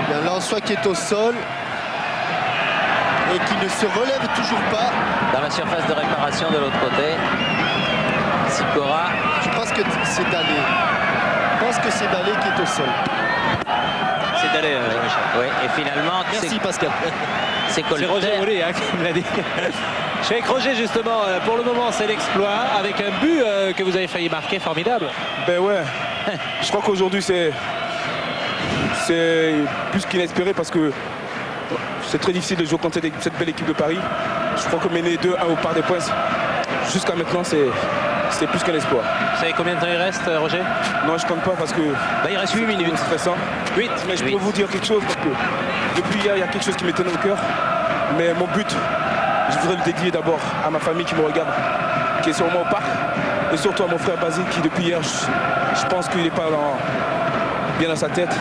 Il y a un Lensois qui est au sol et qui ne se relève toujours pas. Dans la surface de réparation de l'autre côté. Sikora. Je pense que c'est Dalé. Je pense que c'est Dalé qui est au sol. C'est d'aller, Jean-Michel. Oui, et finalement, Merci Pascal. c'est C'est Roger Colter. Boli hein, qui me l'a dit. Je suis avec Roger justement. Pour le moment, c'est l'exploit avec un but que vous avez failli marquer, formidable. Ben ouais, je crois qu'aujourd'hui c'est plus qu'inespéré parce que c'est très difficile de jouer contre cette belle équipe de Paris. Je crois que mener 2-1 au part des points, jusqu'à maintenant c'est plus qu'un espoir. Vous savez combien de temps il reste, Roger? Non, je compte pas parce que Bah, il reste 8 minutes. c'est stressant. 8. Mais je Oui. peux vous dire quelque chose parce que depuis hier, il y a quelque chose qui me tenait au cœur. Mais mon but, je voudrais le dédier d'abord à ma famille qui me regarde, qui est sûrement au parc, et surtout à mon frère Basile qui depuis hier, je pense qu'il n'est pas bien dans sa tête.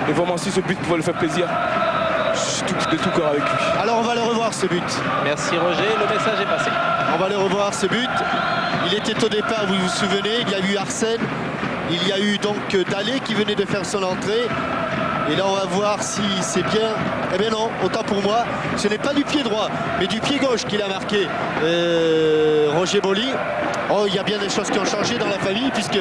Et vraiment, si ce but pouvait lui faire plaisir, je suis de tout cœur avec lui. Alors on va le revoir ce but. Merci Roger, le message est passé. On va le revoir ce but. Il était au départ, vous vous souvenez, il y a eu Arsène, il y a eu donc Dalé qui venait de faire son entrée. Et là on va voir si c'est bien. Eh bien non, autant pour moi, ce n'est pas du pied droit, mais du pied gauche qu'il a marqué Roger Boli. Oh, il y a bien des choses qui ont changé dans la famille, puisque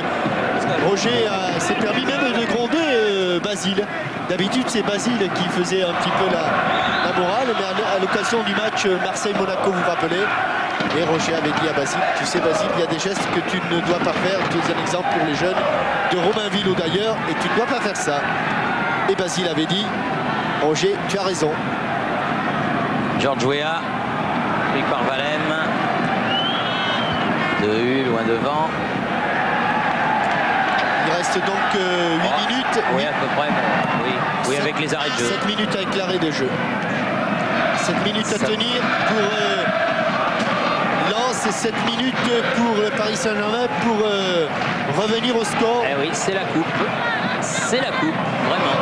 Roger s'est permis même de gronder Basile. D'habitude c'est Basile qui faisait un petit peu la morale, mais à l'occasion du match Marseille-Monaco, vous vous rappelez, et Roger avait dit à Basile, tu sais Basile, il y a des gestes que tu ne dois pas faire. Tu es un exemple pour les jeunes de Romainville ou d'ailleurs, et tu ne dois pas faire ça. Et Basile avait dit, Roger, tu as raison. Georges Weah, pris par Valem. De loin devant. Il reste donc 8 minutes. Oui, à peu près. Oui, avec les arrêts de jeu. 7 minutes avec l'arrêt de jeu. 7 minutes à tenir pour Lens et 7 minutes pour le Paris Saint-Germain pour revenir au score. Eh oui, c'est la coupe. C'est la coupe, vraiment.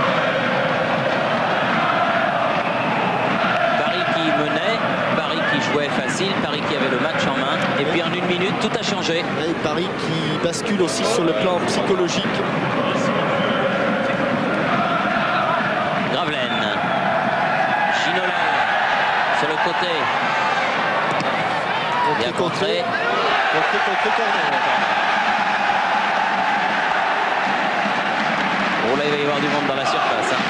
Paris qui menait, Paris qui jouait facile, Paris qui avait le match en main. Et puis en 1 minute, tout a changé. Et Paris qui bascule aussi sur le plan psychologique. Gravelaine. Ginola sur le côté. Bien contré. Contre corner. Oh là, il va y avoir du monde dans la surface. Hein.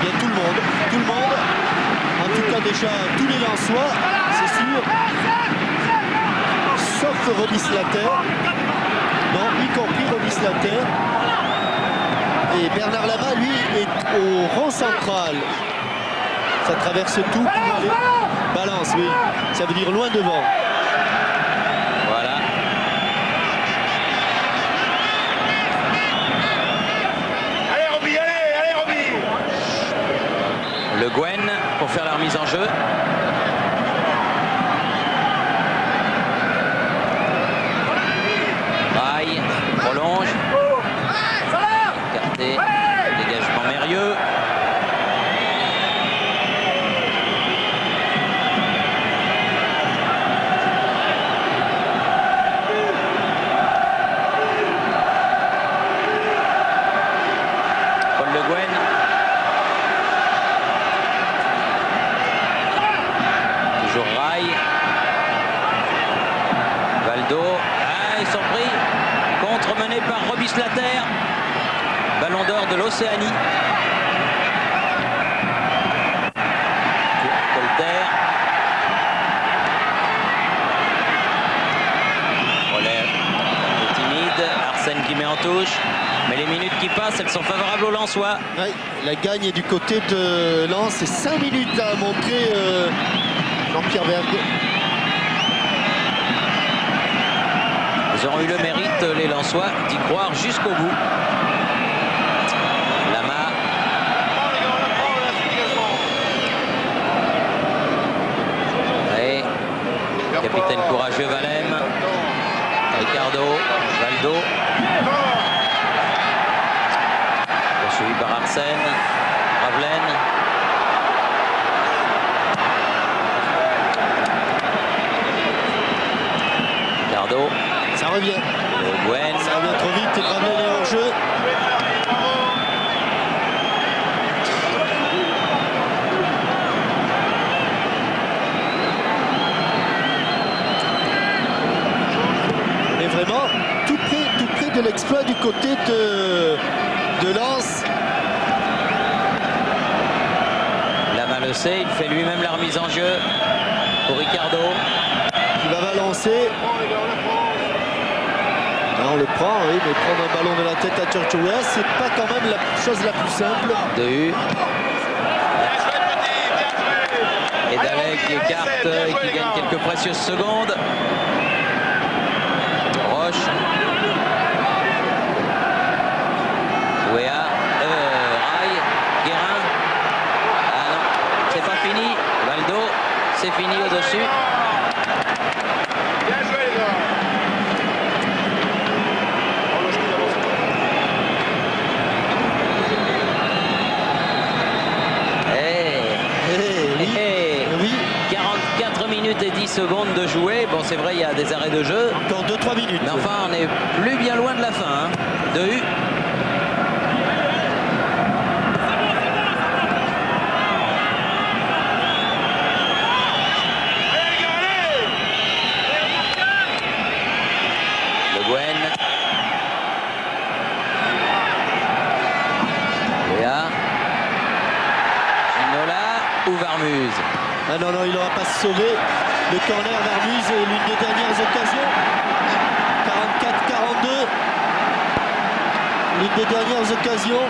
Bien tout le monde. En tout cas déjà tous les Lensois, c'est sûr. Sauf Robis Latter. Non, y compris Robis Latter. Et Bernard Lama, lui, est au rond central. Ça traverse tout pour aller. Balance, oui. Ça veut dire loin devant. Voilà. Allez Roby, allez Roby. Le Gwen pour faire la remise en jeu. Rail prolonge. Écarté. Dégagement Mérieux. Paul Le Guen. Toujours Rail. Valdo. Ah, ils sont pris. Contre mené par Robis Latter. Ballon d'or de l'Océanie. Colter. Relève. Un peu timide. Arsène qui met en touche. Mais les minutes qui passent, elles sont favorables aux Lensois. Ouais, la gagne est du côté de Lens. C'est 5 minutes à montrer Jean-Pierre Berg. Ils auront eu le mérite, les Lensois, d'y croire jusqu'au bout. Lama. Et capitaine courageux Valem. Ricardo. Valdo. Poursuivi par Arsène. Gravelaine. Ricardo. Ça revient. Le Gwen. Ça revient trop vite. Et Gravelaine est hors jeu. Mais vraiment, tout près de l'exploit du côté de Lens. Lama le sait, il fait lui-même la remise en jeu pour Ricardo. Qui va balancer. Là, on le prend, oui, mais prendre un ballon de la tête à Tchorchoua, c'est pas quand même la chose la plus simple. De U. Et Dalek qui écarte et qui gagne quelques précieuses secondes. Roche. Ouéa. Rail. Guérin. Ah non, c'est pas fini. Valdo, c'est fini au-dessus. Bien joué les gars. Et 10 secondes de jouer. Bon, c'est vrai, il y a des arrêts de jeu. Encore 2-3 minutes. Mais enfin, on n'est plus bien loin de la fin. Hein. De U. Le Gwen. Léa. Ginola ou Varmuse. Ah non, non, il n'aura pas sauvé. Le corner Varmuse est l'une des dernières occasions. 44-42. L'une des dernières occasions.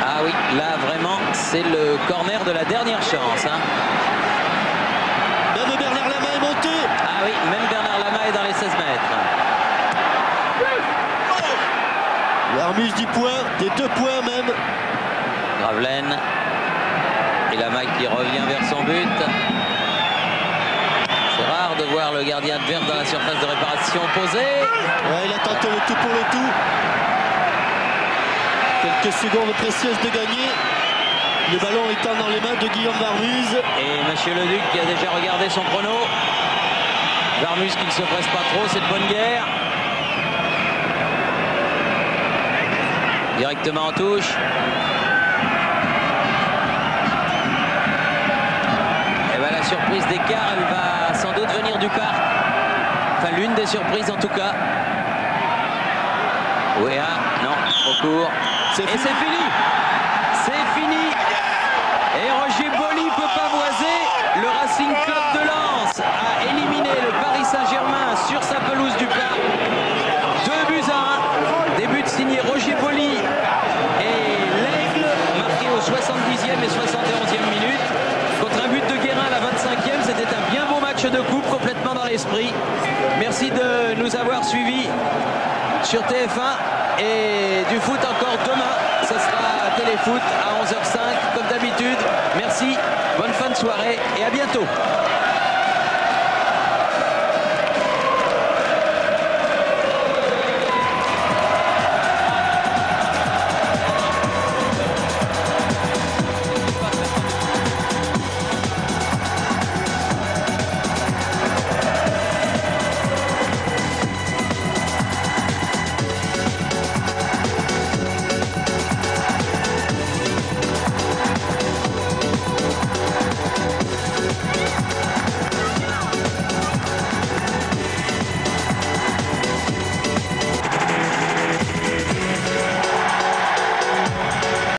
Ah oui, là vraiment, c'est le corner de la dernière chance. Hein. Même Bernard Lama est monté. Ah oui, même Bernard Lama est dans les 16 mètres. Varmuse 10 points, des 2 points même. Gravelaine. Et Lama qui revient vers son but. C'est rare de voir le gardien adverse dans la surface de réparation opposée. Ouais, il a tenté le tout pour le tout. Quelques secondes précieuses de gagner. Le ballon étant dans les mains de Guillaume Varmuse. Et Monsieur Leduc qui a déjà regardé son chrono. Varmuse qui ne se presse pas trop, c'est de bonne guerre. Directement en touche. Et bien la surprise d'écart, elle va sans doute venir du parc. Enfin l'une des surprises en tout cas. Ouéa, non, trop court. Et c'est fini. C'est fini. Et Roger Boli peut pavoiser. Le Racing Club de Lens a éliminé le Paris Saint-Germain sur sa pelouse du parc. 2-1. Des buts signés Roger Boli et l'Aigle, marqué au 70e et 71e minute. Contre un but de Guérin à la 25e, c'était un bien beau match de coupe, complètement dans l'esprit. Merci de nous avoir suivis sur TF1. Et du foot encore demain, ce sera Téléfoot à 11h05 comme d'habitude. Merci, bonne fin de soirée et à bientôt.